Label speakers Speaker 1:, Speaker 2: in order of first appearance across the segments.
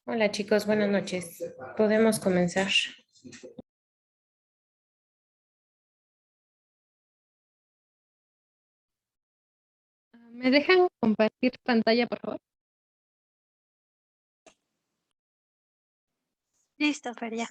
Speaker 1: Hola chicos, buenas noches. Podemos comenzar.
Speaker 2: ¿Me dejan compartir pantalla, por favor?
Speaker 3: Listo, Fer, ya.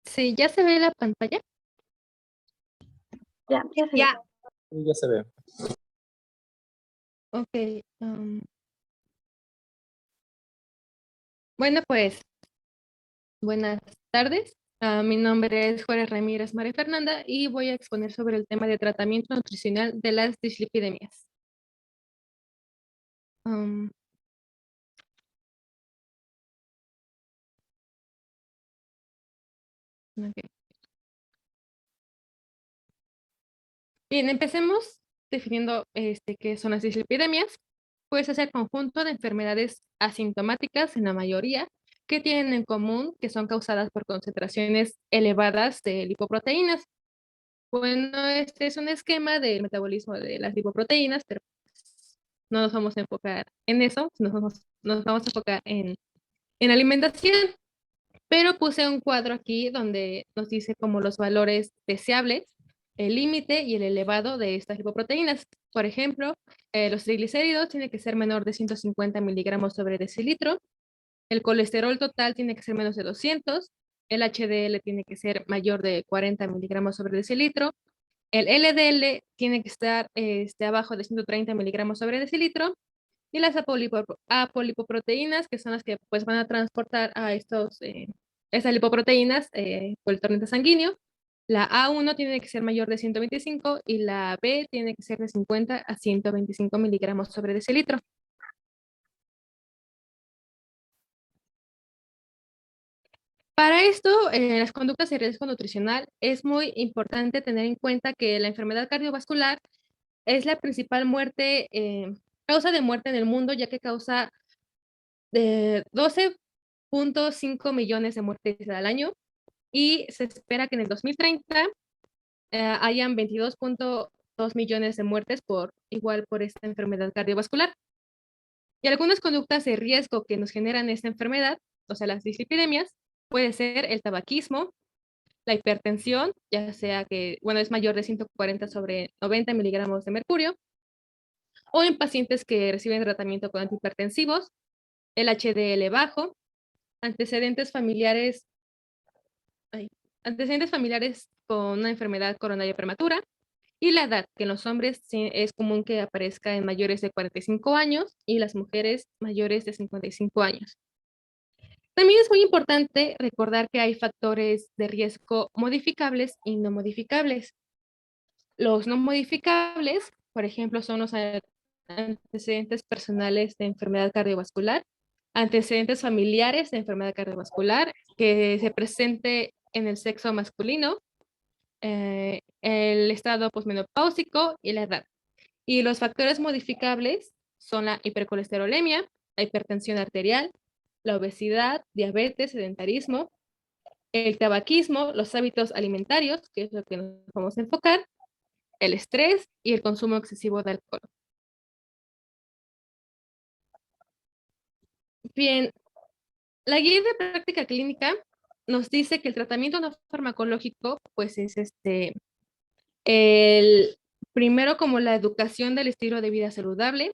Speaker 2: Sí, ¿ya se ve la pantalla?
Speaker 3: Ya se ve.
Speaker 4: Sí, ya se ve.
Speaker 2: Ok. Bueno, pues, buenas tardes. Mi nombre es Jorge Ramírez María Fernanda y voy a exponer sobre el tema de tratamiento nutricional de las dislipidemias. Um, ok. Bien, empecemos definiendo qué son las dislipidemias. Pues es el conjunto de enfermedades asintomáticas en la mayoría que tienen en común que son causadas por concentraciones elevadas de lipoproteínas. Bueno, este es un esquema del metabolismo de las lipoproteínas, pero no nos vamos a enfocar en eso, nos vamos a enfocar en alimentación. Pero puse un cuadro aquí donde nos dice como los valores deseables, el límite y el elevado de estas lipoproteínas. Por ejemplo, los triglicéridos tienen que ser menor de 150 miligramos sobre decilitro, el colesterol total tiene que ser menos de 200, el HDL tiene que ser mayor de 40 miligramos sobre decilitro, el LDL tiene que estar abajo de 130 miligramos sobre decilitro, y las apolipoproteínas, que son las que pues, van a transportar a estas lipoproteínas por el torrente sanguíneo. La A1 tiene que ser mayor de 125 y la B tiene que ser de 50 a 125 miligramos sobre decilitro. Para esto, las conductas de riesgo nutricional, es muy importante tener en cuenta que la enfermedad cardiovascular es la principal causa de muerte en el mundo, ya que causa 12.5 millones de muertes al año y se espera que en el 2030 hayan 22.2 millones de muertes por esta enfermedad cardiovascular. Y algunas conductas de riesgo que nos generan esta enfermedad, o sea, las dislipidemias, puede ser el tabaquismo, la hipertensión, ya sea que, bueno, es mayor de 140 sobre 90 miligramos de mercurio, o en pacientes que reciben tratamiento con antihipertensivos, el HDL bajo, antecedentes familiares antecedentes familiares con una enfermedad coronaria prematura y la edad, que en los hombres sí es común que aparezca en mayores de 45 años y las mujeres mayores de 55 años. También es muy importante recordar que hay factores de riesgo modificables y no modificables. Los no modificables, por ejemplo, son los antecedentes personales de enfermedad cardiovascular, antecedentes familiares de enfermedad cardiovascular que se presente en el sexo masculino, el estado posmenopáusico y la edad. Y los factores modificables son la hipercolesterolemia, la hipertensión arterial, la obesidad, diabetes, sedentarismo, el tabaquismo, los hábitos alimentarios, que es lo que nos vamos a enfocar, el estrés y el consumo excesivo de alcohol. Bien, la guía de práctica clínica nos dice que el tratamiento no farmacológico, pues es el primero como la educación del estilo de vida saludable,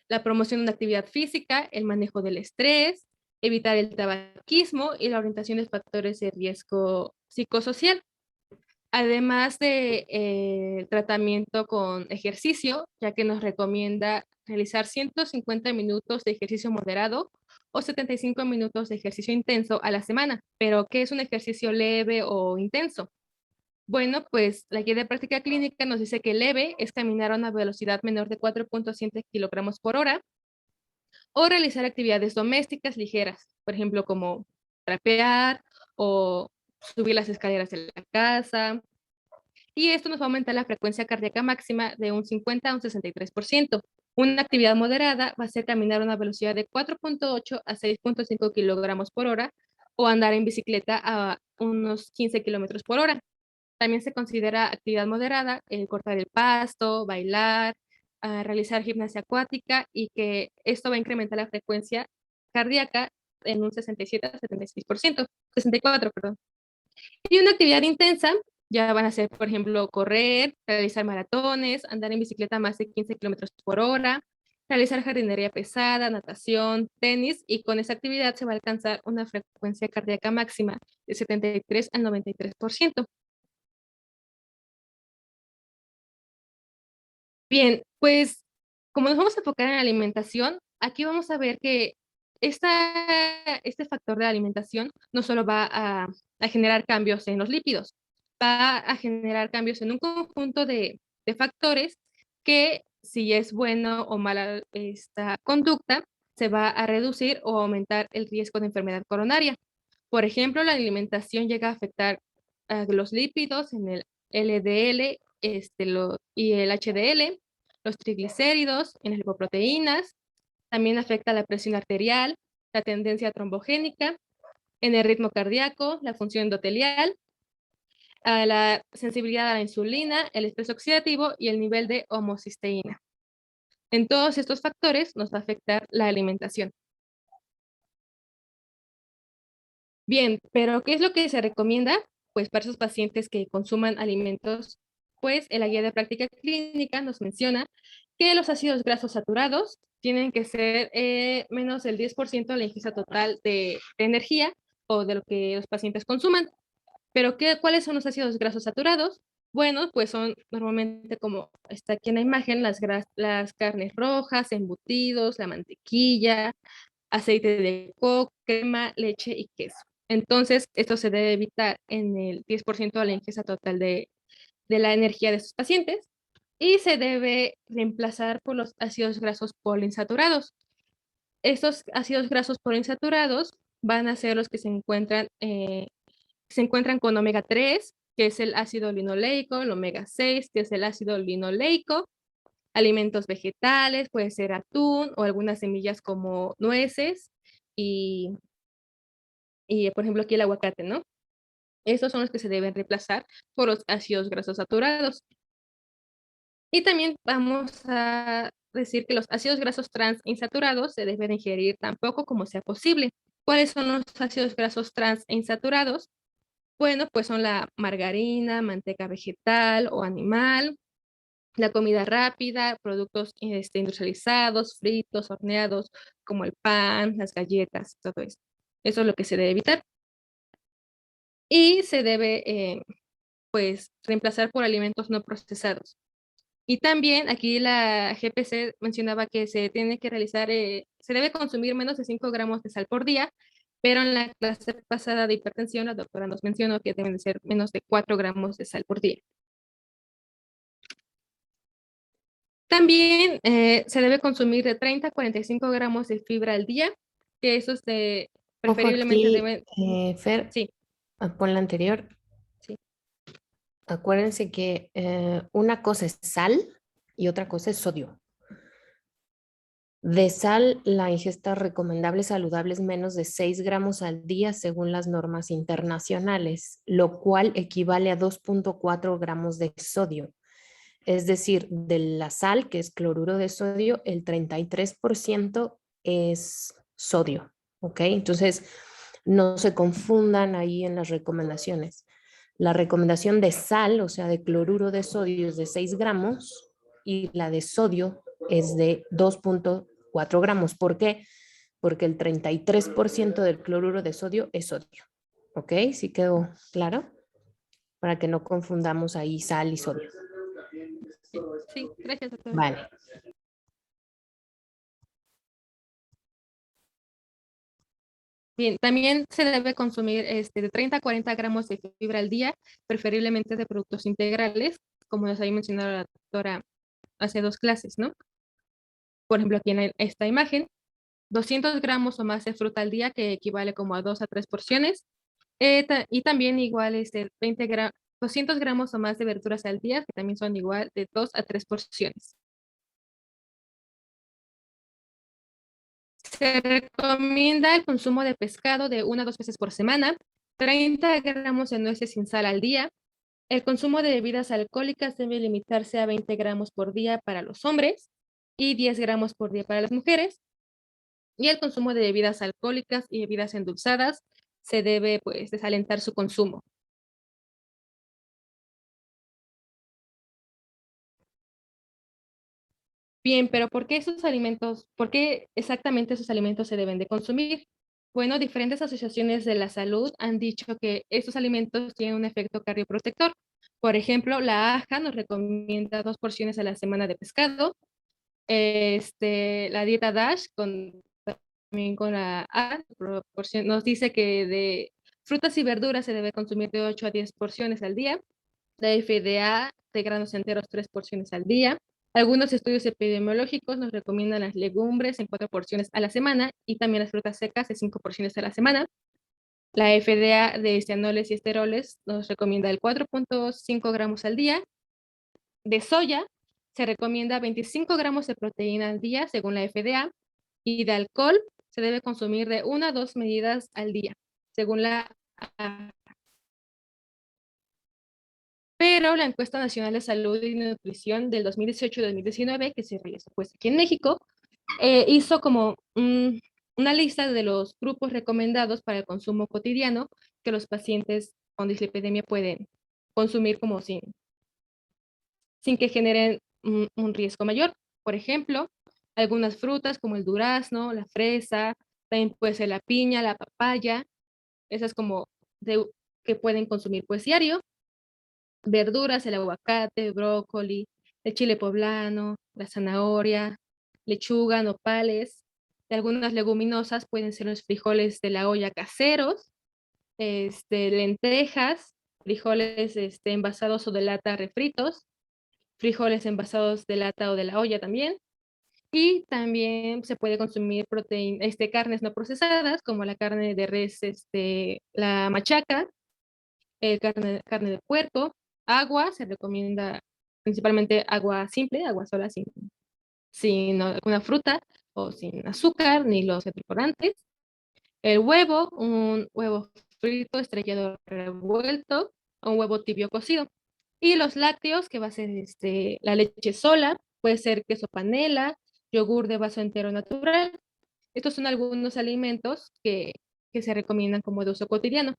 Speaker 2: la promoción de una actividad física, el manejo del estrés, evitar el tabaquismo y la orientación de factores de riesgo psicosocial. Además de tratamiento con ejercicio, ya que nos recomienda realizar 150 minutos de ejercicio moderado o 75 minutos de ejercicio intenso a la semana. Pero, ¿qué es un ejercicio leve o intenso? Bueno, pues la guía de práctica clínica nos dice que leve es caminar a una velocidad menor de 4.7 kilogramos por hora o realizar actividades domésticas ligeras, por ejemplo, como trapear o subir las escaleras de la casa, y esto nos va a aumentar la frecuencia cardíaca máxima de un 50 a un 63%. Una actividad moderada va a ser caminar a una velocidad de 4.8 a 6.5 kilogramos por hora o andar en bicicleta a unos 15 kilómetros por hora. También se considera actividad moderada el cortar el pasto, bailar, realizar gimnasia acuática y que esto va a incrementar la frecuencia cardíaca en un 67 a 76%, 64, perdón. Y una actividad intensa ya van a ser, por ejemplo, correr, realizar maratones, andar en bicicleta más de 15 kilómetros por hora, realizar jardinería pesada, natación, tenis, y con esa actividad se va a alcanzar una frecuencia cardíaca máxima de 73 al 93%. Bien, pues como nos vamos a enfocar en la alimentación, aquí vamos a ver que este factor de la alimentación no solo va a generar cambios en los lípidos, va a generar cambios en un conjunto de factores que si es bueno o mala esta conducta, se va a reducir o aumentar el riesgo de enfermedad coronaria. Por ejemplo, la alimentación llega a afectar a los lípidos en el LDL y el HDL, los triglicéridos, en las lipoproteínas, también afecta la presión arterial, la tendencia trombogénica, en el ritmo cardíaco, la función endotelial, a la sensibilidad a la insulina, el estrés oxidativo y el nivel de homocisteína. En todos estos factores nos va a afectar la alimentación. Bien, pero ¿qué es lo que se recomienda? Pues para esos pacientes que consuman alimentos, pues en la guía de práctica clínica nos menciona que los ácidos grasos saturados tienen que ser menos del 10% de la ingesta total de energía o de lo que los pacientes consuman. Pero ¿cuáles son los ácidos grasos saturados? Bueno, pues son normalmente como está aquí en la imagen, las carnes rojas, embutidos, la mantequilla, aceite de coco, crema, leche y queso. Entonces, esto se debe evitar en el 10% de la ingesta total de la energía de sus pacientes y se debe reemplazar por los ácidos grasos poliinsaturados. Estos ácidos grasos poliinsaturados van a ser los que se encuentran con omega 3, que es el ácido linoleico, el omega 6, que es el ácido linoleico, alimentos vegetales, puede ser atún o algunas semillas como nueces y, por ejemplo, aquí el aguacate, ¿no? Estos son los que se deben reemplazar por los ácidos grasos saturados. Y también vamos a decir que los ácidos grasos trans insaturados se deben ingerir tan poco como sea posible. ¿Cuáles son los ácidos grasos trans insaturados? Bueno, pues son la margarina, manteca vegetal o animal, la comida rápida, productos industrializados, fritos, horneados, como el pan, las galletas, todo eso. Eso es lo que se debe evitar. Y se debe, pues, reemplazar por alimentos no procesados. Y también aquí la GPC mencionaba que se tiene que realizar, se debe consumir menos de 5 gramos de sal por día, pero en la clase pasada de hipertensión la doctora nos mencionó que deben de ser menos de 4 gramos de sal por día. También se debe consumir de 30 a 45 gramos de fibra al día, que eso
Speaker 1: Ojo
Speaker 2: preferiblemente
Speaker 1: aquí,
Speaker 2: deben,
Speaker 1: Fer,
Speaker 2: sí,
Speaker 1: pon la anterior.
Speaker 2: sí,
Speaker 1: Acuérdense que una cosa es sal y otra cosa es sodio. De sal, la ingesta recomendable saludable es menos de 6 gramos al día según las normas internacionales, lo cual equivale a 2.4 gramos de sodio. Es decir, de la sal, que es cloruro de sodio, el 33% es sodio. ¿Ok? Entonces, no se confundan ahí en las recomendaciones. La recomendación de sal, o sea, de cloruro de sodio, es de 6 gramos y la de sodio es de 2.4 gramos. ¿Por qué? Porque el 33% del cloruro de sodio es sodio. ¿Ok? ¿Sí quedó claro? Para que no confundamos ahí sal y sodio.
Speaker 2: sí, gracias, doctora.
Speaker 1: Vale.
Speaker 2: Bien, también se debe consumir de 30 a 40 gramos de fibra al día, preferiblemente de productos integrales, como les había mencionado la doctora hace 2 clases, ¿no? Por ejemplo, aquí en esta imagen, 200 gramos o más de fruta al día, que equivale como a 2 a 3 porciones, y también igual 200 gramos o más de verduras al día, que también son igual de 2 a 3 porciones. Se recomienda el consumo de pescado de 1 a 2 veces por semana, 30 gramos de nueces sin sal al día. El consumo de bebidas alcohólicas debe limitarse a 20 gramos por día para los hombres y 10 gramos por día para las mujeres. Y el consumo de bebidas alcohólicas y bebidas endulzadas se debe, pues, desalentar su consumo. Bien, pero por qué exactamente esos alimentos se deben de consumir? Bueno, diferentes asociaciones de la salud han dicho que estos alimentos tienen un efecto cardioprotector. Por ejemplo, la AJA nos recomienda 2 porciones a la semana de pescado. La dieta DASH también con la A nos dice que de frutas y verduras se debe consumir de 8 a 10 porciones al día. La FDA de granos enteros 3 porciones al día. Algunos estudios epidemiológicos nos recomiendan las legumbres en 4 porciones a la semana y también las frutas secas de 5 porciones a la semana. La FDA de estanoles y esteroles nos recomienda el 4.5 gramos al día. De soya se recomienda 25 gramos de proteína al día según la FDA y de alcohol se debe consumir de 1 a 2 medidas al día según la. Pero la encuesta nacional de salud y nutrición del 2018 y 2019, que se realizó pues aquí en México, hizo como una lista de los grupos recomendados para el consumo cotidiano que los pacientes con dislipidemia pueden consumir como sin que generen un riesgo mayor. Por ejemplo, algunas frutas como el durazno, la fresa, también puede ser la piña, la papaya, esas como que pueden consumir pues diario. Verduras, el aguacate, brócoli, el chile poblano, la zanahoria, lechuga, nopales. De algunas leguminosas pueden ser los frijoles de la olla caseros, lentejas, frijoles envasados o de lata refritos, frijoles envasados de lata o de la olla también. Y también se puede consumir carnes no procesadas, como la carne de res, la machaca, carne de puerco, agua, se recomienda principalmente agua simple, agua sola sin alguna fruta o sin azúcar ni los edulcorantes. El huevo, un huevo frito, estrellado revuelto, o un huevo tibio cocido. Y los lácteos, que va a ser la leche sola, puede ser queso panela, yogur de vaso entero natural. Estos son algunos alimentos que se recomiendan como de uso cotidiano.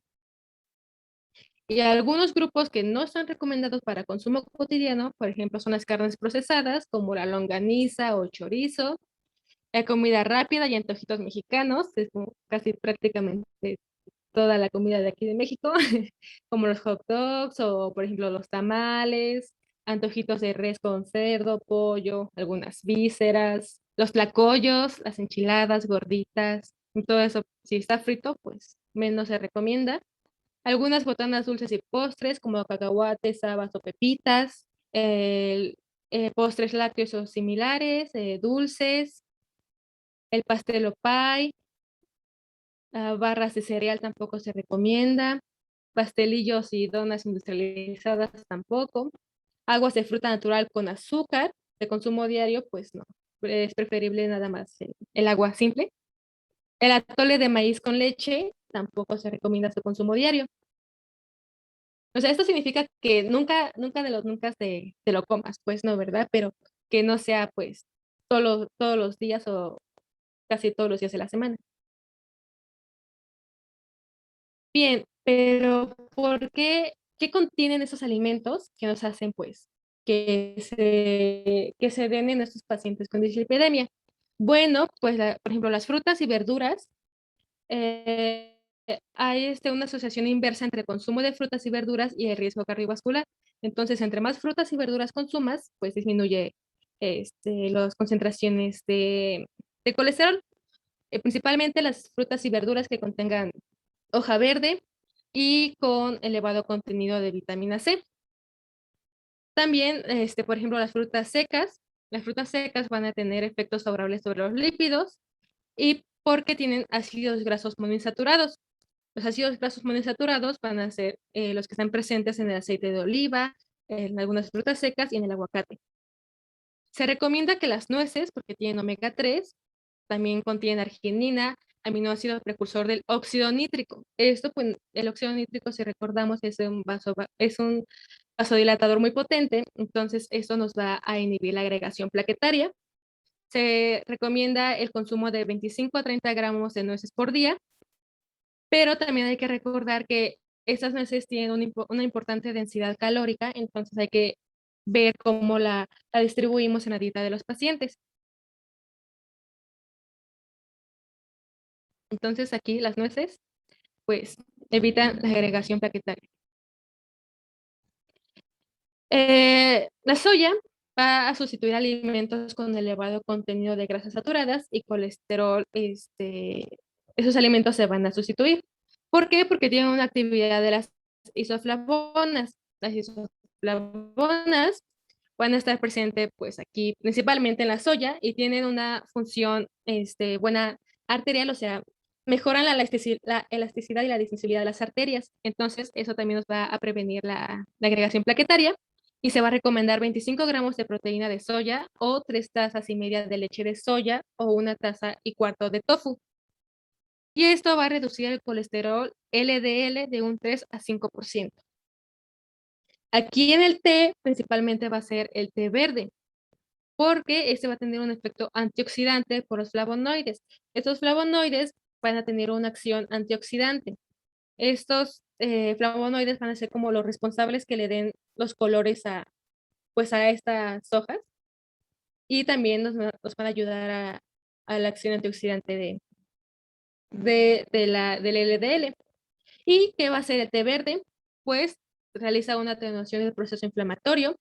Speaker 2: Y algunos grupos que no están recomendados para consumo cotidiano, por ejemplo, son las carnes procesadas, como la longaniza o chorizo, la comida rápida y antojitos mexicanos, es como casi prácticamente toda la comida de aquí de México, como los hot dogs o, por ejemplo, los tamales, antojitos de res con cerdo, pollo, algunas vísceras, los tlacoyos, las enchiladas, gorditas, y todo eso, si está frito, pues menos se recomienda. Algunas botanas dulces y postres, como cacahuates, habas o pepitas, postres lácteos o similares, dulces, el pastel o pie, barras de cereal tampoco se recomienda, pastelillos y donas industrializadas tampoco, aguas de fruta natural con azúcar de consumo diario, pues no, es preferible nada más el agua simple. El atole de maíz con leche tampoco se recomienda su consumo diario. O sea, esto significa que nunca de los nunca te lo comas, pues no, ¿verdad? Pero que no sea pues todos los días o casi todos los días de la semana. Bien, pero qué contienen esos alimentos que nos hacen pues que se den en estos pacientes con dislipidemia? Bueno, pues por ejemplo, las frutas y verduras, eh, hay una asociación inversa entre el consumo de frutas y verduras y el riesgo cardiovascular. Entonces, entre más frutas y verduras consumas, pues disminuye las concentraciones de colesterol, principalmente las frutas y verduras que contengan hoja verde y con elevado contenido de vitamina C. También, por ejemplo, las frutas secas van a tener efectos favorables sobre los lípidos y porque tienen ácidos grasos monoinsaturados. Los ácidos grasos monoinsaturados van a ser los que están presentes en el aceite de oliva, en algunas frutas secas y en el aguacate. Se recomienda que las nueces, porque tienen omega 3, también contienen arginina, aminoácido precursor del óxido nítrico. Esto, pues, el óxido nítrico, si recordamos, es un vasodilatador muy potente, entonces esto nos va a inhibir la agregación plaquetaria. Se recomienda el consumo de 25 a 30 gramos de nueces por día, pero también hay que recordar que estas nueces tienen una importante densidad calórica, entonces hay que ver cómo la distribuimos en la dieta de los pacientes. Entonces aquí las nueces, pues, evitan la agregación plaquetaria. La soya va a sustituir alimentos con elevado contenido de grasas saturadas y colesterol. Esos alimentos se van a sustituir. ¿Por qué? Porque tienen una actividad de las isoflavonas. Las isoflavonas van a estar presentes, pues, aquí principalmente en la soya y tienen una función buena arterial, o sea, mejoran la elasticidad y la distensibilidad de las arterias. Entonces, eso también nos va a prevenir la agregación plaquetaria y se va a recomendar 25 gramos de proteína de soya o 3 tazas y media de leche de soya o 1 taza y cuarto de tofu. Y esto va a reducir el colesterol LDL de un 3 a 5%. Aquí en el té principalmente va a ser el té verde, porque este va a tener un efecto antioxidante por los flavonoides. Estos flavonoides van a tener una acción antioxidante. Estos flavonoides van a ser como los responsables que le den los colores pues a estas hojas y también nos van a ayudar a la acción antioxidante del LDL. ¿Y qué va a hacer el té verde? Pues realiza una atenuación del proceso inflamatorio,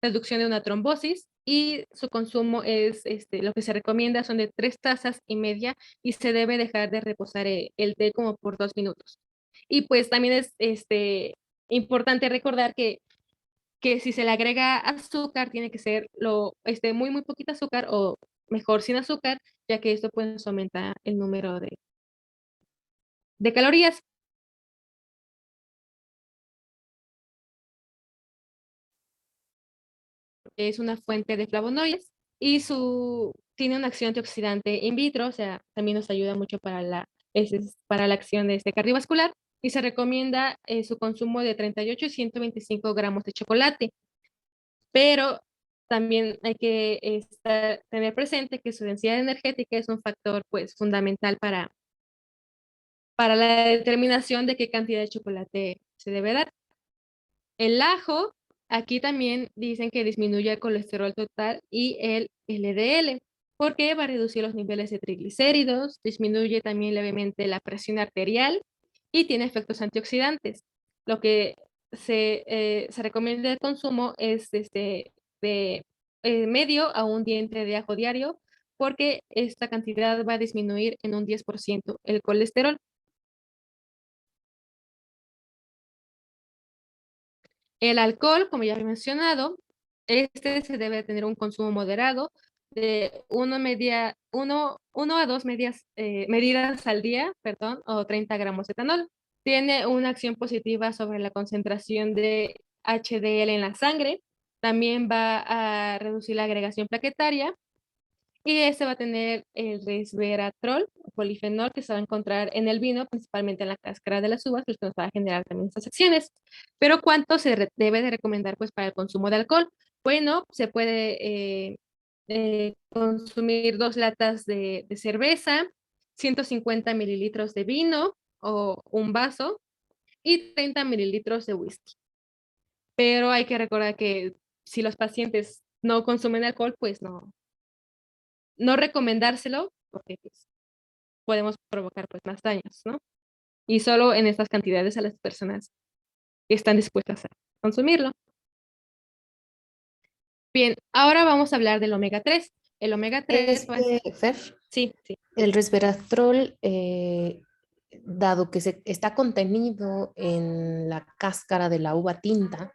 Speaker 2: reducción de una trombosis y su consumo es, lo que se recomienda son de 3 tazas y media y se debe dejar de reposar el té como por 2 minutos. Y pues también es importante recordar que si se le agrega azúcar, tiene que ser muy, muy poquito azúcar o mejor sin azúcar, ya que esto pues aumenta el número de calorías. Es una fuente de flavonoides y tiene una acción antioxidante in vitro, o sea, también nos ayuda mucho para la acción de este cardiovascular y se recomienda su consumo de 38 y 125 gramos de chocolate. Pero también hay que tener presente que su densidad energética es un factor pues fundamental para la determinación de qué cantidad de chocolate se debe dar. El ajo, aquí también dicen que disminuye el colesterol total y el LDL, porque va a reducir los niveles de triglicéridos, disminuye también levemente la presión arterial y tiene efectos antioxidantes. Lo que se recomienda el consumo es de medio a un diente de ajo diario, porque esta cantidad va a disminuir en un 10% el colesterol. El alcohol, como ya he mencionado, se debe tener un consumo moderado de 1 a 2 medidas al día, perdón, o 30 gramos de etanol. Tiene una acción positiva sobre la concentración de HDL en la sangre. También va a reducir la agregación plaquetaria y este va a tener el resveratrol, polifenol, que se va a encontrar en el vino, principalmente en la cáscara de las uvas, pues que nos va a generar también estas acciones. Pero ¿cuánto debe de recomendar pues para el consumo de alcohol? Bueno, se puede consumir 2 latas de cerveza, 150 mililitros de vino o un vaso y 30 mililitros de whisky. Pero hay que recordar que si los pacientes no consumen alcohol, pues no recomendárselo porque pues, podemos provocar pues más daños, ¿no? Y solo en estas cantidades a las personas que están dispuestas a consumirlo. Bien, ahora vamos a hablar del omega 3. El omega 3,
Speaker 1: Fer,
Speaker 2: sí, sí.
Speaker 1: el resveratrol, dado que está contenido en la cáscara de la uva tinta,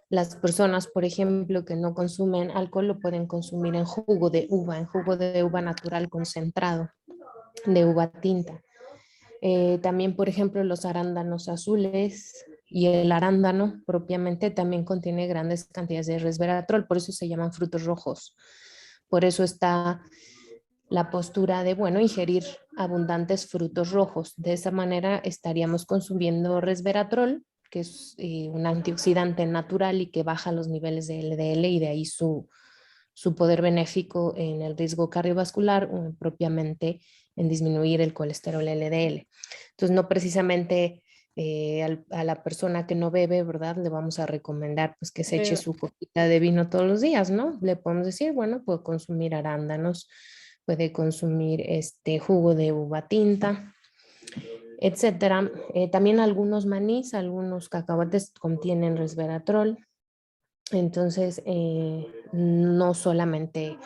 Speaker 1: las personas, por ejemplo, que no consumen alcohol lo pueden consumir en jugo de uva natural concentrado, de uva tinta. También, por ejemplo, los arándanos azules y el arándano propiamente también contiene grandes cantidades de resveratrol, por eso se llaman frutos rojos. Por eso está la postura de, bueno, ingerir abundantes frutos rojos. De esa manera estaríamos consumiendo resveratrol, que es un antioxidante natural y que baja los niveles de LDL y de ahí su poder benéfico en el riesgo cardiovascular o propiamente en disminuir el colesterol LDL. Entonces, no precisamente a la persona que no bebe, ¿verdad? Le vamos a recomendar pues que se eche
Speaker 2: Pero,
Speaker 1: su copita de vino todos los días, ¿no? Le podemos decir, bueno, puede consumir arándanos, puede consumir este jugo de uva tinta, etcétera. También algunos manís, algunos cacahuates contienen resveratrol. Entonces, no solamente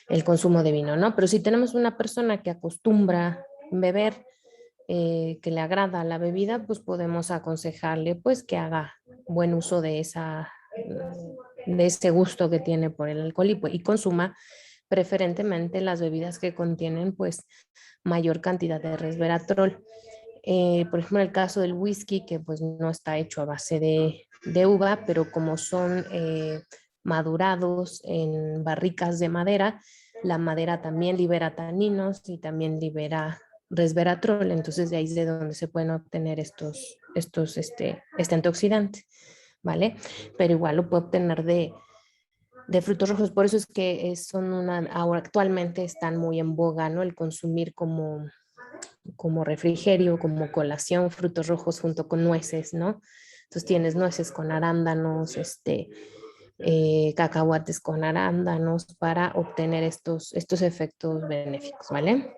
Speaker 1: el consumo de vino, ¿no? Pero si tenemos una persona que acostumbra beber, que le agrada la bebida, pues podemos aconsejarle pues que haga buen uso de ese gusto que tiene por el alcohol y consuma preferentemente las bebidas que contienen pues mayor cantidad de resveratrol. Por ejemplo, en el caso del whisky, que pues no está hecho a base de uva, pero como son madurados en barricas de madera, la madera también libera taninos y también libera resveratrol, entonces de ahí es de donde se pueden obtener este antioxidante, ¿vale? Pero igual lo puede obtener de frutos rojos, por eso es que ahora actualmente están muy en boga, ¿no? El consumir como refrigerio, como colación, frutos rojos junto con nueces, ¿no? Entonces tienes nueces con arándanos, cacahuates con arándanos para obtener estos efectos benéficos, ¿vale?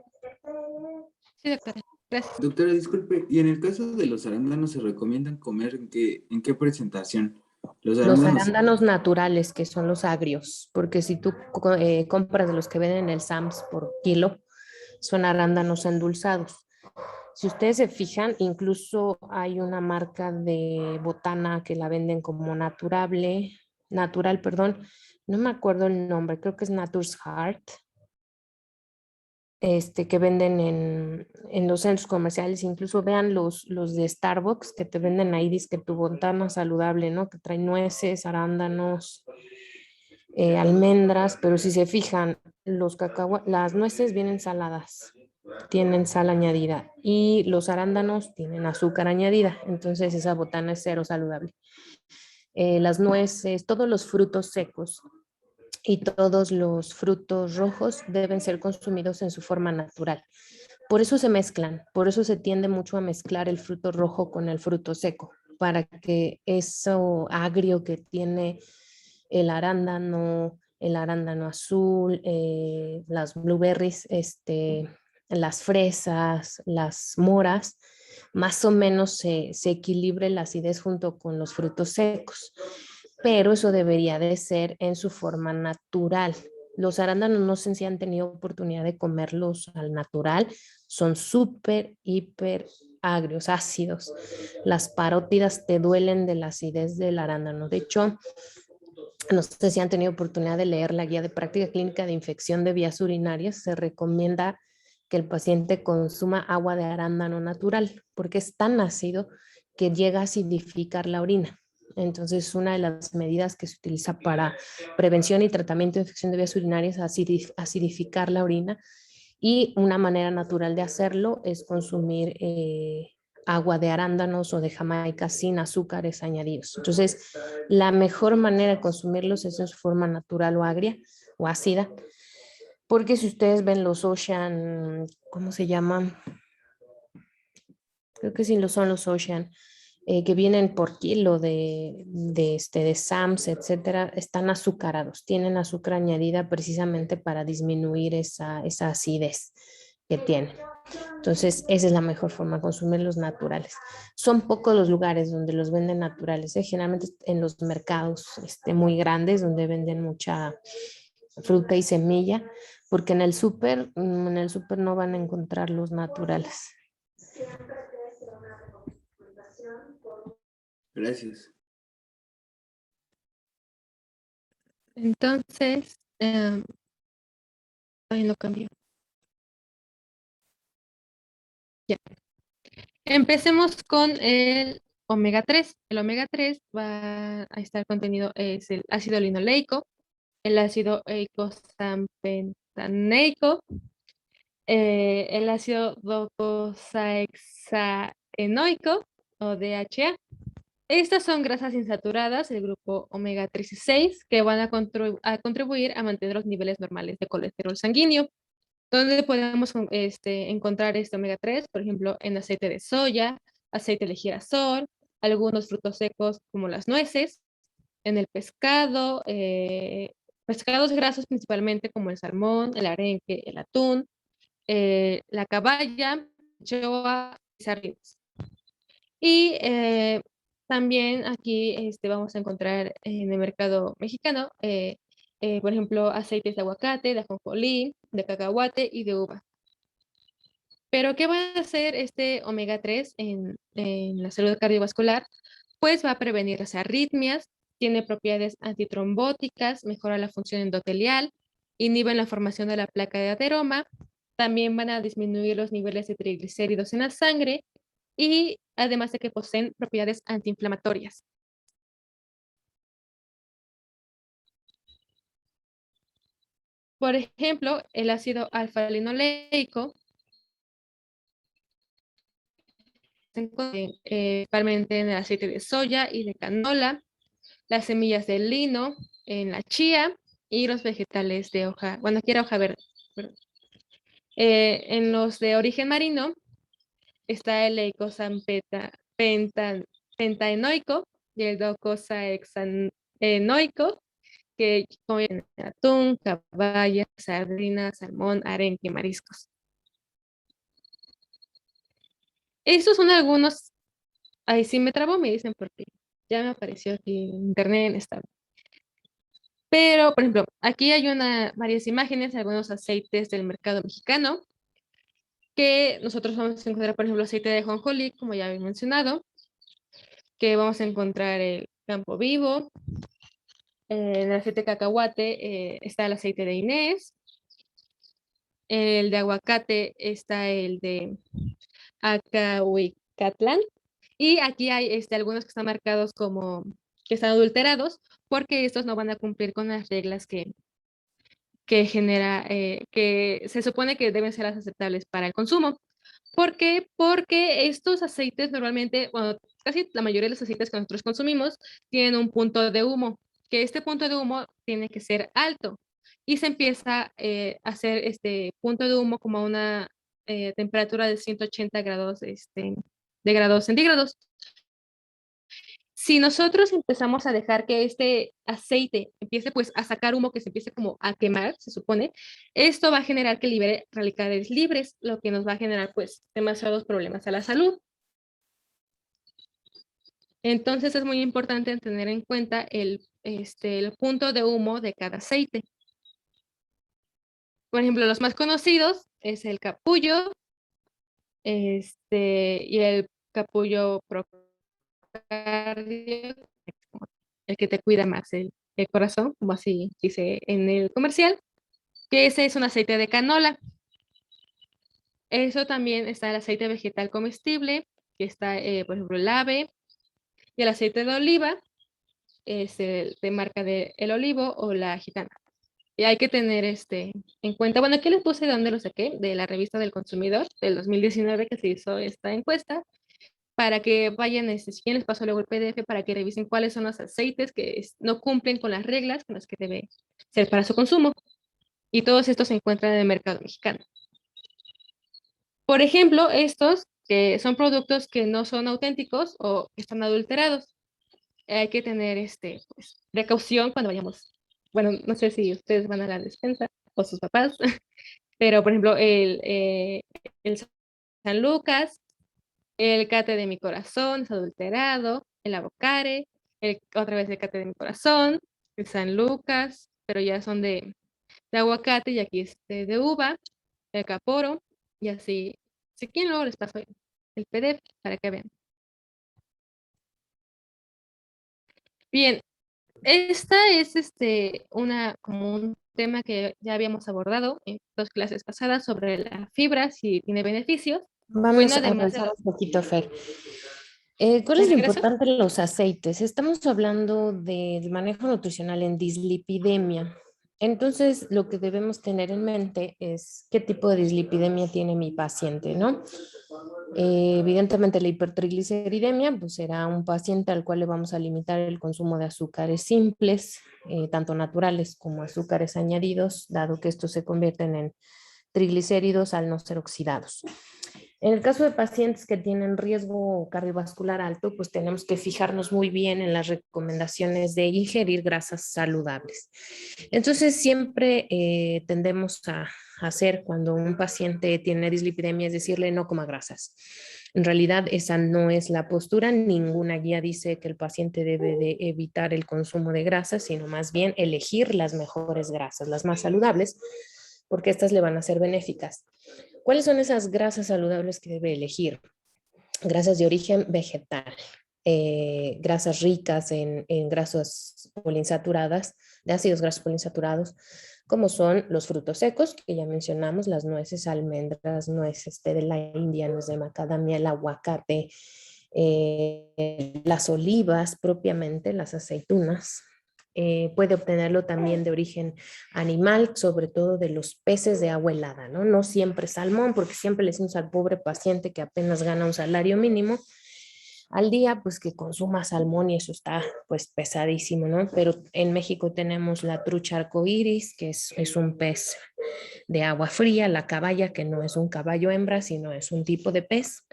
Speaker 2: sí, doctora. Gracias.
Speaker 3: Doctora, disculpe, ¿y en el caso de los arándanos se recomiendan comer en qué presentación? Los
Speaker 1: Los
Speaker 3: arándanos.
Speaker 1: arándanos naturales, que son los agrios, porque si tú compras de los que venden en el Sams por kilo, son arándanos endulzados. Si ustedes se fijan, incluso hay una marca de botana que la venden como natural, perdón, no me acuerdo el nombre, creo que es Nature's Heart, que venden en los centros comerciales, incluso vean los de Starbucks que te venden ahí, dice que tu botana saludable, ¿no? Que trae nueces, arándanos, almendras, pero si se fijan, las nueces vienen saladas, tienen sal añadida y los arándanos tienen azúcar añadida, entonces esa botana es cero saludable. Las nueces, todos los frutos secos y todos los frutos rojos deben ser consumidos en su forma natural. Por eso se mezclan, por eso se tiende mucho a mezclar el fruto rojo con el fruto seco, para que eso agrio que tiene el arándano azul, las blueberries, las fresas, las moras, más o menos se equilibre la acidez junto con los frutos secos, pero eso debería de ser en su forma natural. Los arándanos no sé si han tenido oportunidad de comerlos al natural, son súper, hiper agrios, ácidos. Las parótidas te duelen de la acidez del arándano. De hecho, no sé si han tenido oportunidad de leer la guía de práctica clínica de infección de vías urinarias. Se recomienda que el paciente consuma agua de arándano natural porque es tan ácido que llega a acidificar la orina. Entonces, una de las medidas que se utiliza para prevención y tratamiento de infección de vías urinarias es acidificar la orina y una manera natural de hacerlo es consumir agua de arándanos o de Jamaica sin azúcares añadidos. Entonces, la mejor manera de consumirlos es en su forma natural o agria o ácida, porque si ustedes ven los Ocean, ¿cómo se llaman? Creo que sí lo son los Ocean, que vienen por kilo de Sams, etcétera, están azucarados, tienen azúcar añadida precisamente para disminuir esa acidez que tienen. Entonces, esa es la mejor forma de consumir los naturales. Son pocos los lugares donde los venden naturales, ¿eh? Generalmente en los mercados muy grandes donde venden mucha fruta y semilla, porque en el súper no van a encontrar los naturales.
Speaker 3: Gracias.
Speaker 2: Entonces, ahí lo cambió. Ya. Empecemos con el omega 3. El omega 3 va a estar contenido, es el ácido linoleico, el ácido eicosapentaenoico, el ácido docosahexaenoico o DHA. Estas son grasas insaturadas del grupo omega 3 y 6 que van a contribuir a mantener los niveles normales de colesterol sanguíneo. ¿Dónde podemos encontrar este omega 3? Por ejemplo, en aceite de soya, aceite de girasol, algunos frutos secos como las nueces, en el pescado, pescados grasos principalmente como el salmón, el arenque, el atún, la caballa, anchoa y sardinas. Y también aquí vamos a encontrar en el mercado mexicano, por ejemplo, aceites de aguacate, de ajonjolí, de cacahuate y de uva. Pero, ¿qué va a hacer este omega 3 en la salud cardiovascular? Pues va a prevenir las arritmias, tiene propiedades antitrombóticas, mejora la función endotelial, inhiben la formación de la placa de ateroma, también van a disminuir los niveles de triglicéridos en la sangre y además de que poseen propiedades antiinflamatorias. Por ejemplo, el ácido alfa-linoleico se encuentra principalmente en el aceite de soya y de canola, las semillas de lino, en la chía y los vegetales de hoja, bueno, aquí era hoja verde. En los de origen marino está el eicosan pentaenoico y el docosahexaenoico, que comen atún, caballa, sardina, salmón, arenque, mariscos. Estos son algunos, ahí sí me trabo, me dicen porque ya me apareció aquí en internet en esta. Pero, por ejemplo, aquí hay varias imágenes de algunos aceites del mercado mexicano que nosotros vamos a encontrar, por ejemplo, aceite de ajonjolí, como ya había mencionado, que vamos a encontrar el campo vivo, en el aceite de cacahuate está el aceite de Inés, el de aguacate está el de Acahuicatlán, y aquí hay algunos que están marcados como que están adulterados, porque estos no van a cumplir con las reglas que genera, que se supone que deben ser las aceptables para el consumo. ¿Por qué? Porque estos aceites normalmente, bueno, casi la mayoría de los aceites que nosotros consumimos tienen un punto de humo, que este punto de humo tiene que ser alto y se empieza a hacer este punto de humo como a una temperatura de 180 grados de grados centígrados. Si nosotros empezamos a dejar que este aceite empiece pues a sacar humo, que se empiece como a quemar, se supone, esto va a generar que libere radicales libres, lo que nos va a generar pues demasiados problemas a la salud. Entonces es muy importante tener en cuenta el punto de humo de cada aceite. Por ejemplo, los más conocidos es el capullo y el capullo procardio, el que te cuida más el corazón, como así dice en el comercial, que ese es un aceite de canola. Eso también está el aceite vegetal comestible, que está, por ejemplo, el ave, y el aceite de oliva, es de marca de El Olivo o La Gitana. Y hay que tener en cuenta, bueno, aquí les puse de dónde lo saqué, de la revista del consumidor del 2019 que se hizo esta encuesta, para que vayan, si quieren les paso luego el PDF para que revisen cuáles son los aceites que no cumplen con las reglas con las que debe ser para su consumo. Y todos estos se encuentran en el mercado mexicano. Por ejemplo, estos que son productos que no son auténticos o que están adulterados. Hay que tener pues, precaución cuando vayamos. Bueno, no sé si ustedes van a la despensa o sus papás, pero por ejemplo, el San Lucas, el Cate de mi corazón es adulterado, el Avocare, otra vez el Cate de mi corazón, el San Lucas, pero ya son de aguacate y aquí es de uva, el Caporo, y así. Si quieren, luego les paso el PDF para que vean. Bien, esta es como un tema que ya habíamos abordado en 2 clases pasadas sobre la fibra, si tiene beneficios.
Speaker 1: Vamos
Speaker 2: Bueno,
Speaker 1: a
Speaker 2: además de
Speaker 1: avanzar un poquito, Fer. ¿Cuál
Speaker 2: ¿Me
Speaker 1: es lo
Speaker 2: regreso?
Speaker 1: importante de los aceites? Estamos hablando del manejo nutricional en dislipidemia. Entonces, lo que debemos tener en mente es qué tipo de dislipidemia tiene mi paciente, ¿no? Evidentemente, la hipertrigliceridemia, pues será un paciente al cual le vamos a limitar el consumo de azúcares simples, tanto naturales como azúcares añadidos, dado que estos se convierten en triglicéridos al no ser oxidados. En el caso de pacientes que tienen riesgo cardiovascular alto, pues tenemos que fijarnos muy bien en las recomendaciones de ingerir grasas saludables. Entonces, siempre tendemos a hacer cuando un paciente tiene dislipidemia es decirle no coma grasas. En realidad, esa no es la postura. Ninguna guía dice que el paciente debe de evitar el consumo de grasas, sino más bien elegir las mejores grasas, las más saludables, porque estas le van a ser benéficas. ¿Cuáles son esas grasas saludables que debe elegir? Grasas de origen vegetal, grasas ricas en grasas poliinsaturadas, de ácidos grasos poliinsaturados, como son los frutos secos, que ya mencionamos, las nueces, almendras, nueces de la India, nuez de macadamia, el aguacate, las olivas propiamente, las aceitunas. Puede obtenerlo también de origen animal, sobre todo de los peces de agua helada, ¿no? No siempre salmón, porque siempre le decimos al pobre paciente que apenas gana un salario mínimo al día, pues que consuma salmón y eso está pues pesadísimo, ¿no? Pero en México tenemos la trucha arcoíris, que es un pez de agua fría, la caballa, que no es un caballo hembra, sino es un tipo de pez.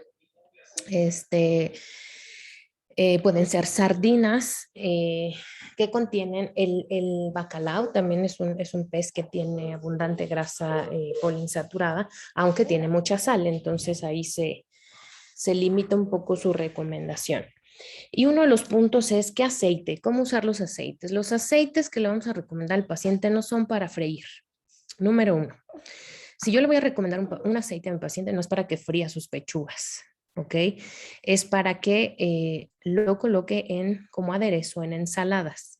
Speaker 1: Pueden ser sardinas que contienen el bacalao, también es un pez que tiene abundante grasa poliinsaturada, aunque tiene mucha sal, entonces ahí se limita un poco su recomendación. Y uno de los puntos es qué aceite, cómo usar los aceites. Los aceites que le vamos a recomendar al paciente no son para freír. Número uno, si yo le voy a recomendar un aceite a mi paciente, no es para que fría sus pechugas, ¿ok? Es para que lo coloque como aderezo en ensaladas.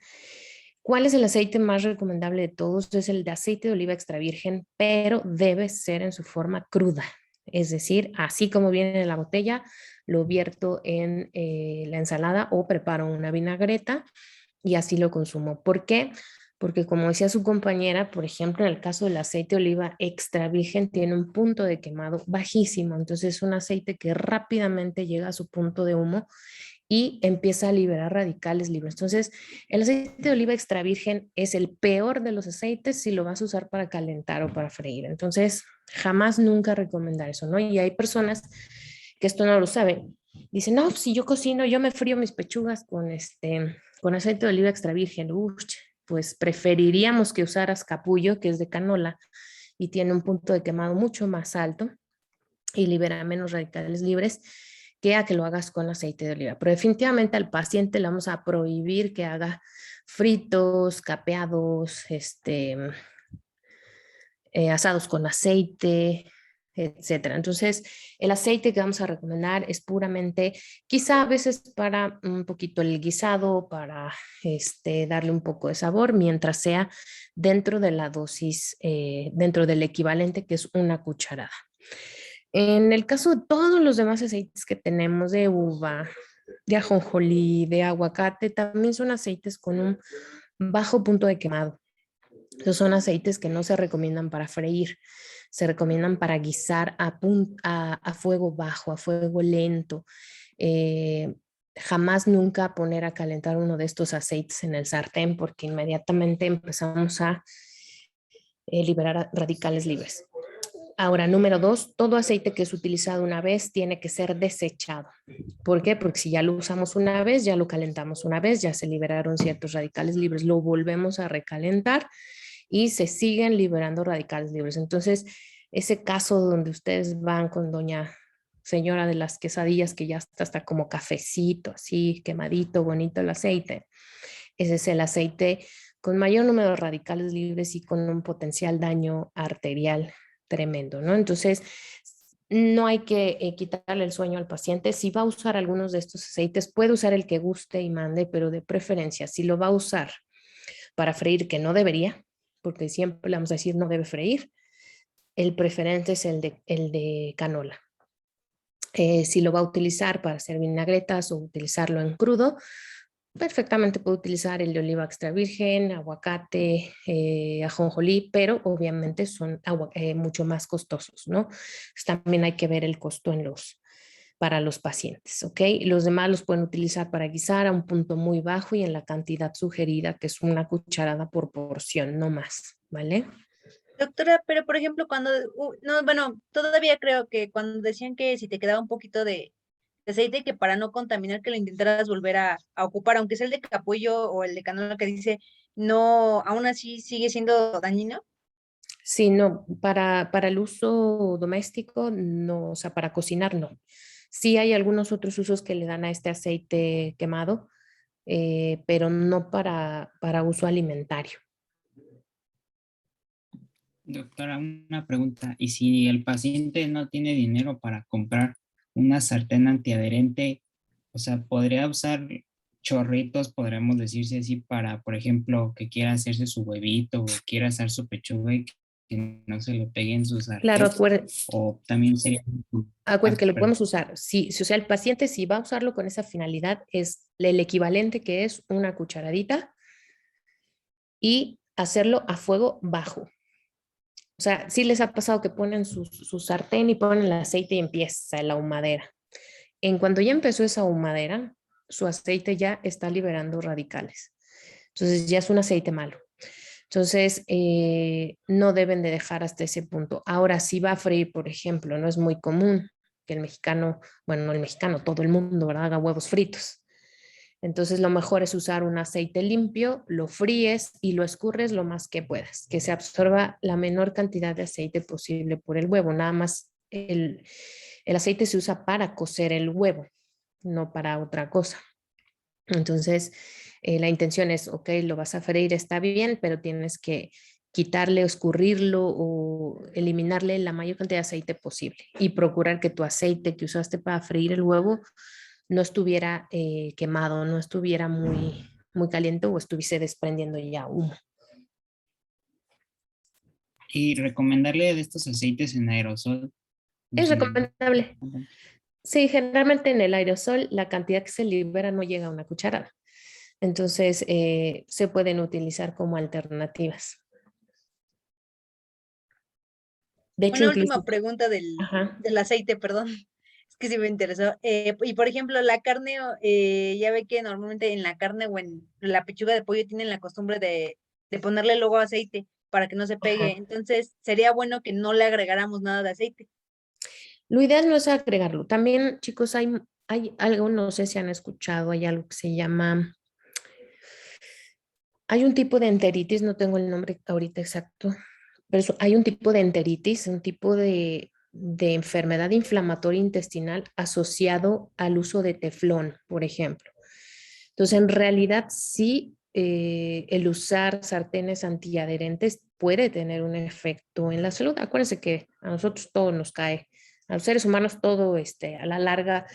Speaker 1: ¿Cuál es el aceite más recomendable de todos? Es el de aceite de oliva extra virgen, pero debe ser en su forma cruda. Es decir, así como viene en la botella, lo vierto en la ensalada o preparo una vinagreta y así lo consumo. ¿Por qué? Porque como decía su compañera, por ejemplo, en el caso del aceite de oliva extra virgen tiene un punto de quemado bajísimo, entonces es un aceite que rápidamente llega a su punto de humo y empieza a liberar radicales libres. Entonces, el aceite de oliva extra virgen es el peor de los aceites si lo vas a usar para calentar o para freír. Entonces, jamás nunca recomendar eso, ¿no? Y hay personas que esto no lo saben. Dicen, no, si yo cocino, yo me frío mis pechugas con aceite de oliva extra virgen. Pues preferiríamos que usaras capullo, que es de canola y tiene un punto de quemado mucho más alto y libera menos radicales libres que a que lo hagas con aceite de oliva. Pero definitivamente al paciente le vamos a prohibir que haga fritos, capeados, asados con aceite, etcétera. Entonces, el aceite que vamos a recomendar es puramente, quizá a veces para un poquito el guisado, para darle un poco de sabor, mientras sea dentro de la dosis, dentro del equivalente que es una cucharada. En el caso de todos los demás aceites que tenemos de uva, de ajonjolí, de aguacate, también son aceites con un bajo punto de quemado. Esos son aceites que no se recomiendan para freír, se recomiendan para guisar a fuego bajo, a fuego lento. Jamás nunca poner a calentar uno de estos aceites en el sartén porque inmediatamente empezamos a liberar radicales libres. Ahora, número 2, todo aceite que es utilizado una vez tiene que ser desechado. ¿Por qué? Porque si ya lo usamos una vez, ya lo calentamos una vez, ya se liberaron ciertos radicales libres, lo volvemos a recalentar y se siguen liberando radicales libres. Entonces, ese caso donde ustedes van con doña señora de las quesadillas que ya está como cafecito, así quemadito, bonito el aceite, ese es el aceite con mayor número de radicales libres y con un potencial daño arterial tremendo, ¿no? Entonces, no hay que quitarle el sueño al paciente. Si va a usar algunos de estos aceites, puede usar el que guste y mande, pero de preferencia, si lo va a usar para freír, que no debería, porque siempre le vamos a decir no debe freír, el preferente es el de canola. Si lo va a utilizar para hacer vinagretas o utilizarlo en crudo, Perfectamente puede utilizar el de oliva extra virgen, aguacate, ajonjolí, pero obviamente son mucho más costosos, ¿no? Pues también hay que ver el costo para los pacientes, ¿ok? Los demás los pueden utilizar para guisar a un punto muy bajo y en la cantidad sugerida, que es una cucharada por porción, no más, ¿vale?
Speaker 4: Doctora, pero por ejemplo, cuando, no, bueno, todavía creo que cuando decían que si te quedaba un poquito de aceite, que para no contaminar, que lo intentaras volver a ocupar, aunque sea el de capullo o el de canola que dice, no, aún así sigue siendo dañino.
Speaker 1: Sí, no, para el uso doméstico, no, o sea, para cocinar, no. Sí hay algunos otros usos que le dan a este aceite quemado, pero no para uso alimentario.
Speaker 5: Doctora, una pregunta. ¿Y si el paciente no tiene dinero para comprar una sartén antiadherente, o sea, podría usar chorritos, podríamos decirse así, para, por ejemplo, que quiera hacerse su huevito o quiera hacer su pechuga y que no se le pegue en su
Speaker 1: Claro,
Speaker 5: sartén? O también sería...
Speaker 1: acuérdate que lo
Speaker 5: perdón.
Speaker 1: podemos usar. O sea, el paciente si va a usarlo con esa finalidad es el equivalente que es una cucharadita y hacerlo a fuego bajo. O sea, sí les ha pasado que ponen su sartén y ponen el aceite y empieza la ahumadera. En cuanto ya empezó esa ahumadera, su aceite ya está liberando radicales. Entonces ya es un aceite malo. Entonces, no deben de dejar hasta ese punto. Ahora, si va a freír, por ejemplo, no es muy común que el mexicano, bueno, no el mexicano, todo el mundo, ¿verdad? Haga huevos fritos. Entonces, lo mejor es usar un aceite limpio, lo fríes y lo escurres lo más que puedas, que se absorba la menor cantidad de aceite posible por el huevo. Nada más el aceite se usa para cocer el huevo, no para otra cosa. Entonces, la intención es, ok, lo vas a freír, está bien, pero tienes que quitarle, escurrirlo o eliminarle la mayor cantidad de aceite posible y procurar que tu aceite que usaste para freír el huevo no estuviera quemado, no estuviera muy caliente o estuviese desprendiendo ya humo.
Speaker 5: Y recomendarle de estos aceites en aerosol.
Speaker 1: Es
Speaker 5: Sí.
Speaker 1: recomendable. Sí, generalmente en el aerosol la cantidad que se libera no llega a una cucharada. Entonces, se pueden utilizar como alternativas. De hecho,
Speaker 4: Una última
Speaker 1: incluso,
Speaker 4: pregunta
Speaker 1: ajá,
Speaker 4: del aceite, perdón. Es que sí me interesó. Y por ejemplo, la carne, ya ve que normalmente en la carne o en la pechuga de pollo tienen la costumbre de ponerle luego aceite para que no se pegue.
Speaker 1: ajá.
Speaker 4: Entonces, sería bueno que no le agregáramos nada de aceite.
Speaker 1: Lo ideal no es agregarlo. También, chicos, hay algo, no sé si han escuchado, hay algo que se llama, hay un tipo de enteritis, no tengo el nombre ahorita exacto, pero hay un tipo de enteritis, un tipo de enfermedad inflamatoria intestinal asociado al uso de teflón, por ejemplo. Entonces, en realidad, sí, el usar sartenes antiadherentes puede tener un efecto en la salud. Acuérdense que a nosotros todo nos cae, a los seres humanos todo a la larga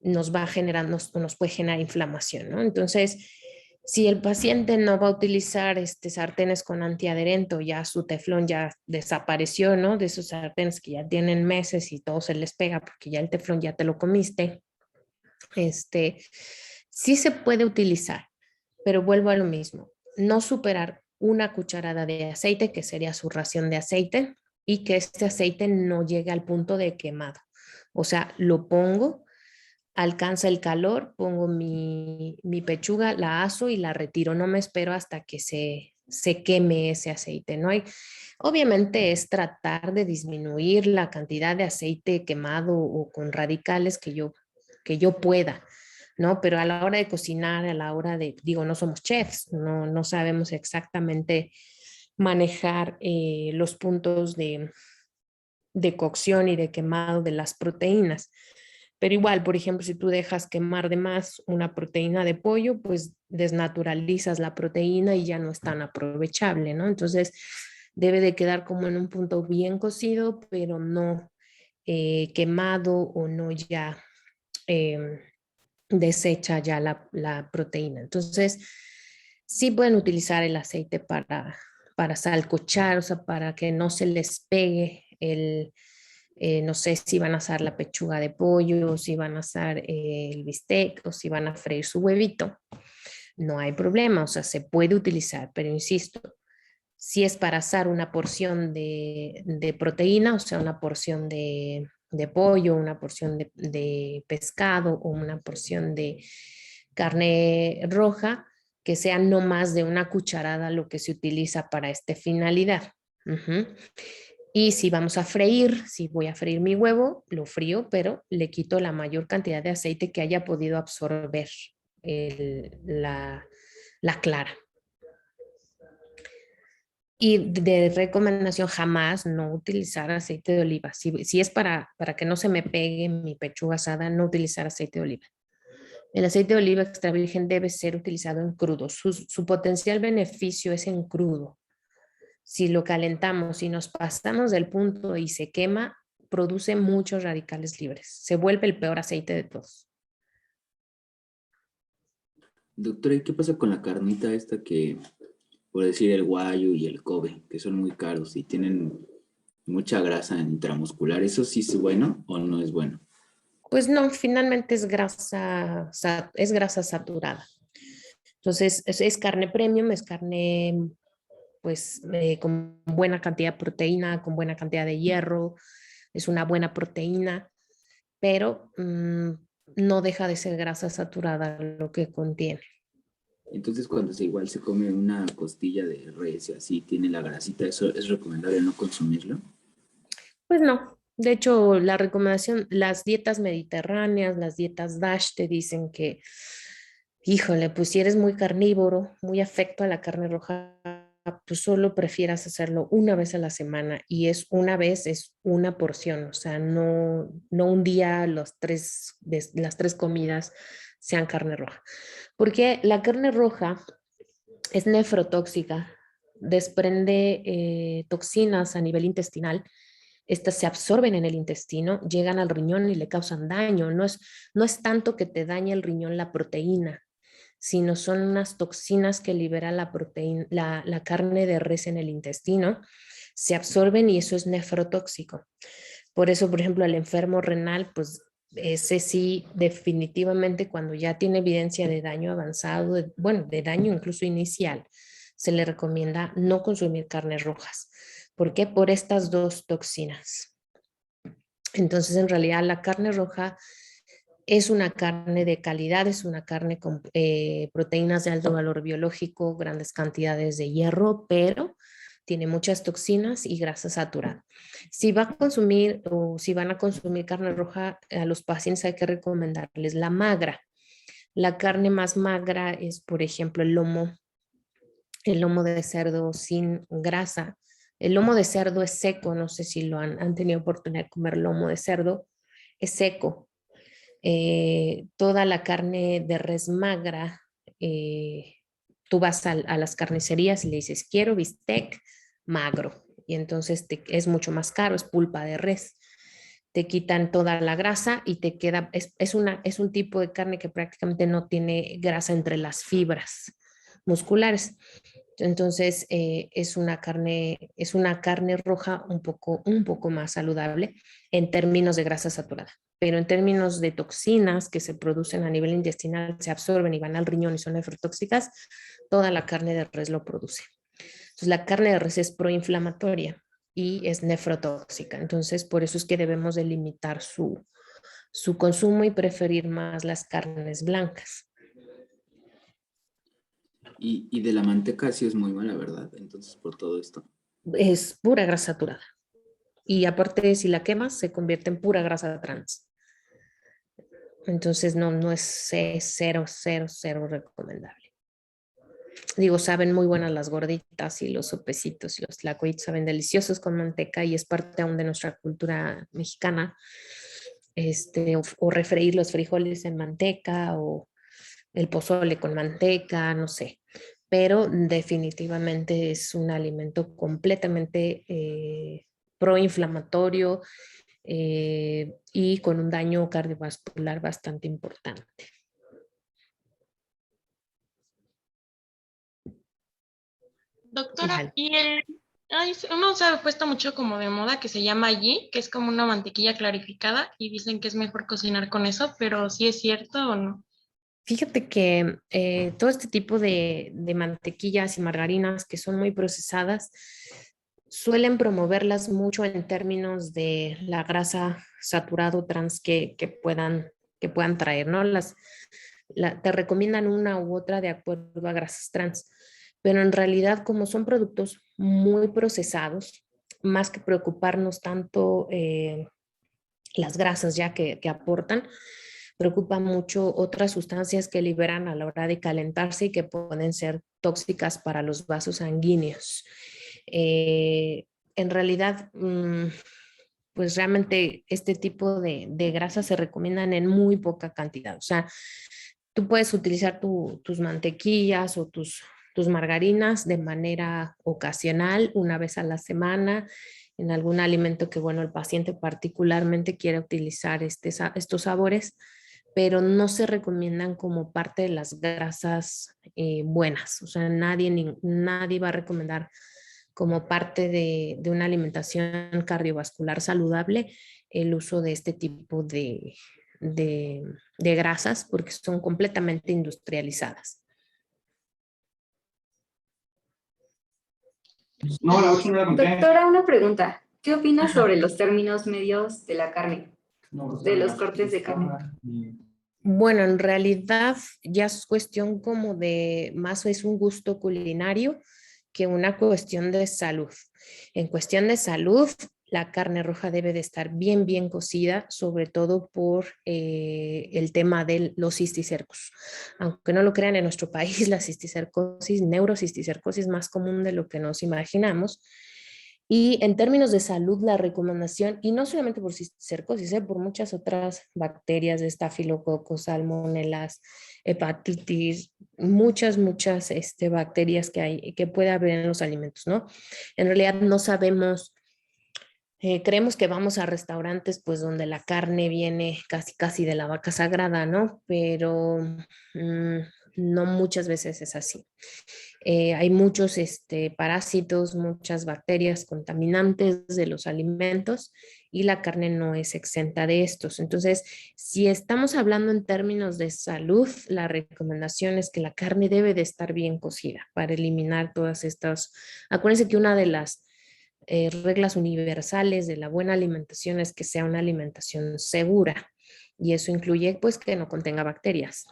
Speaker 1: nos va a generar, nos puede generar inflamación, ¿no? Entonces, si el paciente no va a utilizar sartenes con antiadherente o ya su teflón ya desapareció, ¿no? De esos sartenes que ya tienen meses y todo se les pega porque ya el teflón ya te lo comiste, sí se puede utilizar, pero vuelvo a lo mismo, no superar una cucharada de aceite, que sería su ración de aceite, y que este aceite no llegue al punto de quemado. O sea, lo pongo, alcanza el calor, pongo mi pechuga, la aso y la retiro. No me espero hasta que se queme ese aceite. No hay, obviamente es tratar de disminuir la cantidad de aceite quemado o con radicales que yo pueda, ¿no? Pero a la hora de cocinar, a la hora de, digo, no somos chefs, no sabemos exactamente manejar los puntos de cocción y de quemado de las proteínas. Pero igual, por ejemplo, si tú dejas quemar de más una proteína de pollo, pues desnaturalizas la proteína y ya no es tan aprovechable, ¿no? Entonces, debe de quedar como en un punto bien cocido, pero no quemado o no ya eh, desecha ya la proteína. Entonces, sí pueden utilizar el aceite para salcochar, o sea, para que no se les pegue no sé si van a asar la pechuga de pollo, si van a asar el bistec o si van a freír su huevito. no hay problema, o sea, se puede utilizar, pero insisto, si es para asar una porción de proteína, o sea, una porción de pollo, una porción de pescado o una porción de carne roja, que sea no más de una cucharada lo que se utiliza para esta finalidad. Ujú. Y si vamos a freír, si voy a freír mi huevo, lo frío, pero le quito la mayor cantidad de aceite que haya podido absorber la clara. Y de recomendación jamás no utilizar aceite de oliva. Si es para que no se me pegue mi pechuga asada, no utilizar aceite de oliva. El aceite de oliva extra virgen debe ser utilizado en crudo. Su potencial beneficio es en crudo. Si lo calentamos y nos pasamos del punto y se quema, produce muchos radicales libres. Se vuelve el peor aceite de todos.
Speaker 3: Doctora, ¿y qué pasa con la carnita esta que, por decir, el guayo y el Kobe, que son muy caros y tienen mucha grasa intramuscular? ¿Eso sí es bueno o no es bueno?
Speaker 1: Pues no, finalmente es grasa saturada. Entonces, es carne premium, es carne pues con buena cantidad de proteína, con buena cantidad de hierro, es una buena proteína, pero no deja de ser grasa saturada lo que contiene.
Speaker 3: Entonces, cuando igual se come una costilla de res y así tiene la grasita, ¿eso es recomendable no consumirlo?
Speaker 1: Pues no. De hecho, la recomendación, las dietas mediterráneas, las dietas DASH te dicen que, híjole, pues si eres muy carnívoro, muy afecto a la carne roja, pues solo prefieras hacerlo una vez a la semana y es una vez, es una porción, o sea, no un día las tres comidas sean carne roja. Porque la carne roja es nefrotóxica, desprende toxinas a nivel intestinal. Estas se absorben en el intestino, llegan al riñón y le causan daño. No es tanto que te dañe el riñón la proteína, sino son unas toxinas que libera la proteína, la carne de res en el intestino, se absorben y eso es nefrotóxico. Por eso, por ejemplo, el enfermo renal, pues ese sí, definitivamente cuando ya tiene evidencia de daño avanzado, bueno, de daño incluso inicial, se le recomienda no consumir carnes rojas. ¿Por qué? Por estas dos toxinas. Entonces, en realidad, la carne roja es una carne de calidad, es una carne con proteínas de alto valor biológico, grandes cantidades de hierro, pero tiene muchas toxinas y grasa saturada. Si va a consumir o si van a consumir carne roja, a los pacientes hay que recomendarles la magra. La carne más magra es, por ejemplo, el lomo de cerdo sin grasa. El lomo de cerdo es seco, no sé si lo han tenido oportunidad de comer lomo de cerdo, es seco. Toda la carne de res magra, tú vas a las carnicerías y le dices, quiero bistec magro, y entonces es mucho más caro, es pulpa de res. Te quitan toda la grasa y te queda, es un tipo de carne que prácticamente no tiene grasa entre las fibras musculares. Entonces es una carne roja un poco más saludable en términos de grasa saturada, pero en términos de toxinas que se producen a nivel intestinal, se absorben y van al riñón y son nefrotóxicas, toda la carne de res lo produce. Entonces la carne de res es proinflamatoria y es nefrotóxica, entonces por eso es que debemos de limitar su consumo y preferir más las carnes blancas.
Speaker 3: Y de la manteca sí es muy mala, ¿verdad? Entonces, por todo esto.
Speaker 1: Es pura grasa saturada. Y aparte, si la quemas, se convierte en pura grasa trans. Entonces, no es cero, cero, cero recomendable. Digo, saben muy buenas las gorditas y los sopecitos y los tlacoyitos saben deliciosos con manteca y es parte aún de nuestra cultura mexicana. O refreír los frijoles en manteca o el pozole con manteca, no sé. Pero definitivamente es un alimento completamente proinflamatorio y con un daño cardiovascular bastante importante.
Speaker 6: Doctora, uno se ha puesto mucho como de moda que se llama ghee, que es como una mantequilla clarificada y dicen que es mejor cocinar con eso, pero ¿sí es cierto o no?
Speaker 1: Fíjate que todo este tipo de mantequillas y margarinas que son muy procesadas suelen promoverlas mucho en términos de la grasa saturado trans que puedan traer, ¿no? Te recomiendan una u otra de acuerdo a grasas trans, pero en realidad como son productos muy procesados, más que preocuparnos tanto las grasas ya que aportan, preocupa mucho otras sustancias que liberan a la hora de calentarse y que pueden ser tóxicas para los vasos sanguíneos. En realidad, pues realmente este tipo de grasas se recomiendan en muy poca cantidad. O sea, tú puedes utilizar tus mantequillas o tus margarinas de manera ocasional, una vez a la semana, en algún alimento que, bueno, el paciente particularmente quiere utilizar estos sabores, pero no se recomiendan como parte de las grasas buenas. O sea, nadie va a recomendar como parte de una alimentación cardiovascular saludable el uso de este tipo de, de grasas porque son completamente industrializadas.
Speaker 7: No, la 8 no la conté.
Speaker 8: Doctora, una pregunta. ¿Qué opinas
Speaker 1: Ajá.
Speaker 8: sobre los términos medios de la carne, de los cortes de carne?
Speaker 1: Bueno, en realidad ya es cuestión como de, más es un gusto culinario que una cuestión de salud. En cuestión de salud, la carne roja debe de estar bien cocida, sobre todo por el tema de los cisticercos. Aunque no lo crean, en nuestro país la cisticercosis, neurocisticercosis es más común de lo que nos imaginamos. Y en términos de salud, la recomendación, y no solamente por cisticercosis, por muchas otras bacterias, estafilococos, salmonelas, hepatitis, muchas bacterias que hay, que puede haber en los alimentos, ¿no? En realidad no sabemos, creemos que vamos a restaurantes pues donde la carne viene casi de la vaca sagrada, ¿no? Pero no muchas veces es así. Hay muchos parásitos, muchas bacterias contaminantes de los alimentos y la carne no es exenta de estos. Entonces, si estamos hablando en términos de salud, la recomendación es que la carne debe de estar bien cocida para eliminar todas estas. Acuérdense que una de las reglas universales de la buena alimentación es que sea una alimentación segura y eso incluye pues que no contenga bacterias.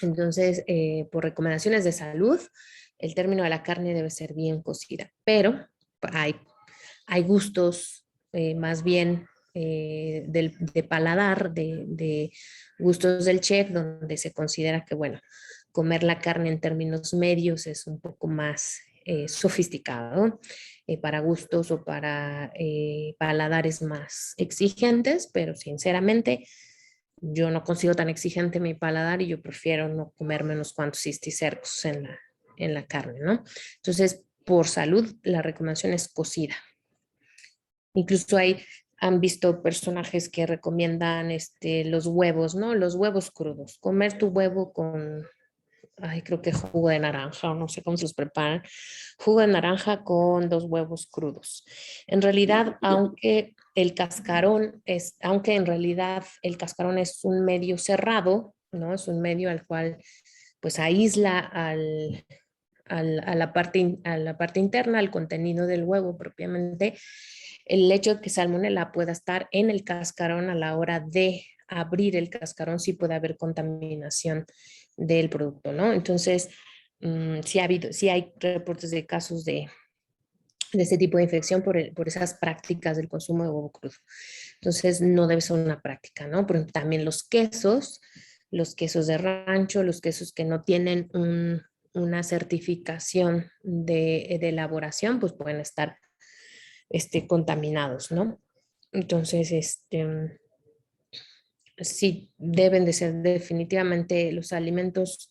Speaker 1: Entonces, por recomendaciones de salud, el término de la carne debe ser bien cocida, pero hay gustos más bien de paladar, de gustos del chef, donde se considera que, bueno, comer la carne en términos medios es un poco más sofisticado para gustos o para paladares más exigentes, pero sinceramente yo no consigo tan exigente mi paladar y yo prefiero no comerme unos cuantos cisticercos en la carne, ¿no? Entonces, por salud, la recomendación es cocida. Incluso han visto personajes que recomiendan los huevos, ¿no? Los huevos crudos. Comer tu huevo con, creo que jugo de naranja o no sé cómo se los preparan. Jugo de naranja con 2 huevos crudos. En realidad, aunque en realidad el cascarón es un medio cerrado, ¿no? Es un medio al cual pues aísla a la parte interna, al contenido del huevo propiamente, el hecho de que salmonela pueda estar en el cascarón a la hora de abrir el cascarón, sí puede haber contaminación del producto, ¿no? Entonces, sí hay reportes de casos de este tipo de infección por esas prácticas del consumo de huevo crudo. Entonces, no debe ser una práctica, ¿no? Pero también los quesos de rancho, los quesos que no tienen una certificación de elaboración, pues pueden estar contaminados, ¿no? Entonces, sí deben de ser definitivamente los alimentos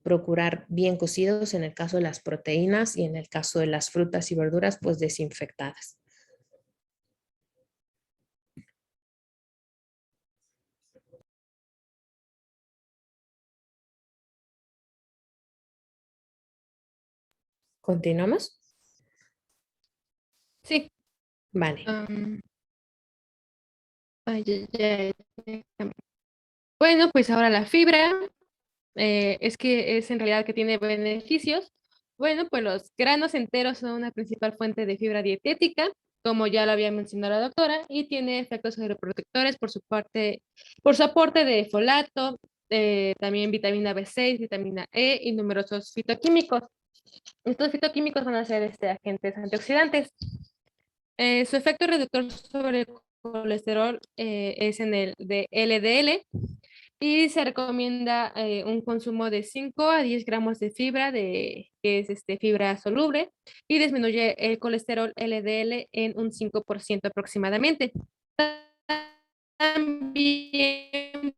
Speaker 1: procurar bien cocidos en el caso de las proteínas y en el caso de las frutas y verduras, pues desinfectadas. ¿Continuamos?
Speaker 2: Sí.
Speaker 1: Vale.
Speaker 2: Bueno, pues ahora la fibra. es que es en realidad que tiene beneficios. Bueno, pues los granos enteros son una principal fuente de fibra dietética, como ya lo había mencionado la doctora, y tiene efectos neuroprotectores por su aporte de folato, también vitamina B6, vitamina E y numerosos fitoquímicos. Estos fitoquímicos van a ser agentes antioxidantes. Su efecto reductor sobre el colesterol es en el de LDL y se recomienda un consumo de 5 a 10 gramos de fibra, que es fibra soluble, y disminuye el colesterol LDL en un 5% aproximadamente. También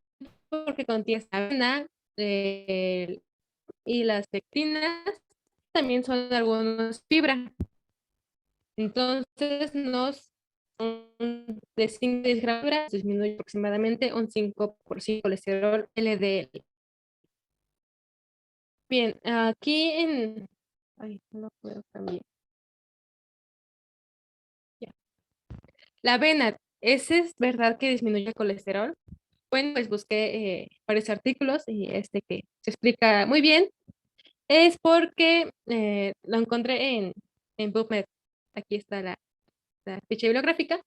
Speaker 2: porque contiene avena y las pectinas también son algunas fibras. Entonces, de 5 a 10 gramos disminuye aproximadamente un 5% colesterol LDL. Bien, aquí ay, no lo puedo cambiar. Ya. La avena, ¿ese es verdad que disminuye el colesterol? Bueno, pues busqué varios artículos y que se explica muy bien. Es porque lo encontré en PubMed. Aquí está la ficha bibliográfica.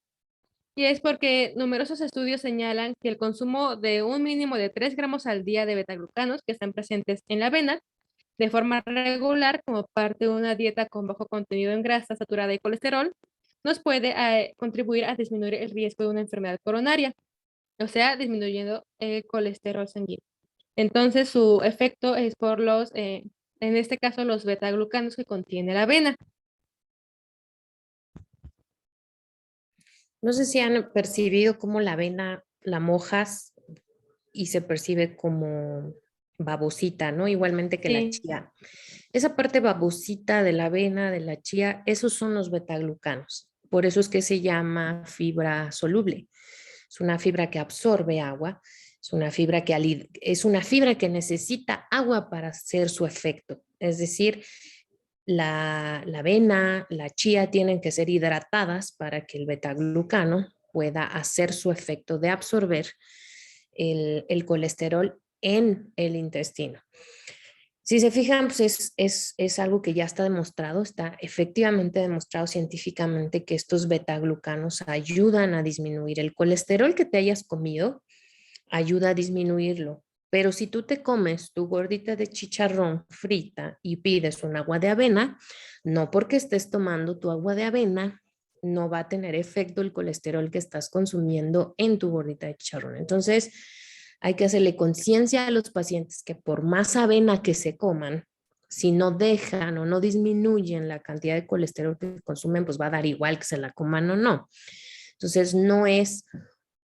Speaker 2: Y es porque numerosos estudios señalan que el consumo de un mínimo de 3 gramos al día de betaglucanos que están presentes en la avena de forma regular como parte de una dieta con bajo contenido en grasa saturada y colesterol nos puede contribuir a disminuir el riesgo de una enfermedad coronaria, o sea, disminuyendo el colesterol sanguíneo. Entonces, su efecto es por en este caso, los betaglucanos que contiene la avena.
Speaker 1: No sé si han percibido cómo la avena la mojas y se percibe como babosita, ¿no? Igualmente que la
Speaker 2: Sí.
Speaker 1: chía. Esa parte babosita de la avena, de la chía, esos son los betaglucanos. Por eso es que se llama fibra soluble. Es una fibra que absorbe agua, es una fibra que necesita agua para hacer su efecto. Es decir, la avena, la chía tienen que ser hidratadas para que el betaglucano pueda hacer su efecto de absorber el colesterol en el intestino. Si se fijan, pues es algo que ya está demostrado, está efectivamente demostrado científicamente que estos betaglucanos ayudan a disminuir el colesterol que te hayas comido, ayuda a disminuirlo. Pero si tú te comes tu gordita de chicharrón frita y pides un agua de avena, no porque estés tomando tu agua de avena, no va a tener efecto el colesterol que estás consumiendo en tu gordita de chicharrón. Entonces, hay que hacerle conciencia a los pacientes que por más avena que se coman, si no dejan o no disminuyen la cantidad de colesterol que consumen, pues va a dar igual que se la coman o no. Entonces, no es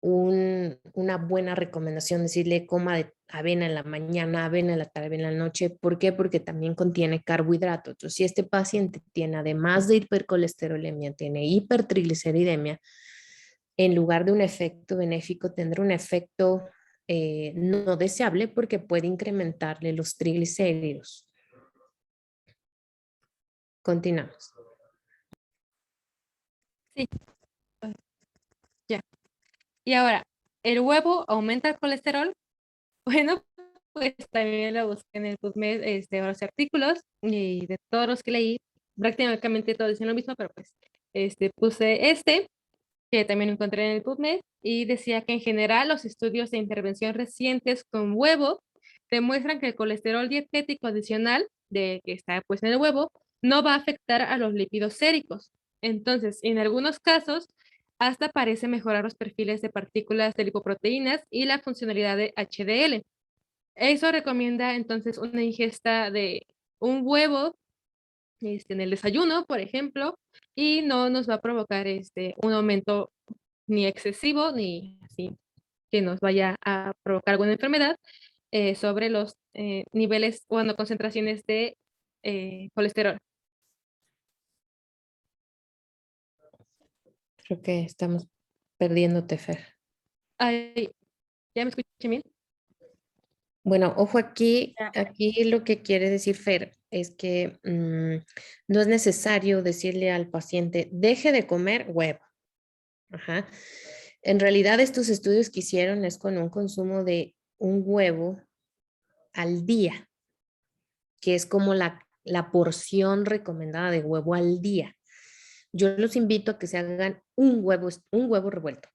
Speaker 1: una buena recomendación decirle coma de avena en la mañana, avena en la tarde, avena en la noche. ¿Por qué? Porque también contiene carbohidratos. Entonces, si este paciente tiene, además de hipercolesterolemia, tiene hipertrigliceridemia, en lugar de un efecto benéfico, tendrá un efecto no deseable porque puede incrementarle los triglicéridos. Continuamos.
Speaker 2: Sí. Ya. Y ahora, ¿el huevo aumenta el colesterol? Bueno, pues también lo busqué en el PubMed, varios artículos y de todos los que leí, prácticamente todos dicen lo mismo, pero pues puse que también encontré en el PubMed, y decía que en general los estudios de intervención recientes con huevo demuestran que el colesterol dietético adicional que está pues en el huevo no va a afectar a los lípidos séricos. Entonces, en algunos casos, hasta parece mejorar los perfiles de partículas de lipoproteínas y la funcionalidad de HDL. Eso recomienda entonces una ingesta de un huevo en el desayuno, por ejemplo, y no nos va a provocar un aumento ni excesivo ni así que nos vaya a provocar alguna enfermedad sobre los niveles o concentraciones de colesterol.
Speaker 1: Creo que estamos perdiéndote, Fer.
Speaker 2: Ay, ¿ya me escuché bien?
Speaker 1: Bueno, ojo aquí
Speaker 4: Ya.
Speaker 1: lo que quiere decir Fer es que no es necesario decirle al paciente, deje de comer huevo. Ajá. En realidad estos estudios que hicieron es con un consumo de un huevo al día, que es como la porción recomendada de huevo al día. Yo los invito a que se hagan un huevo revuelto.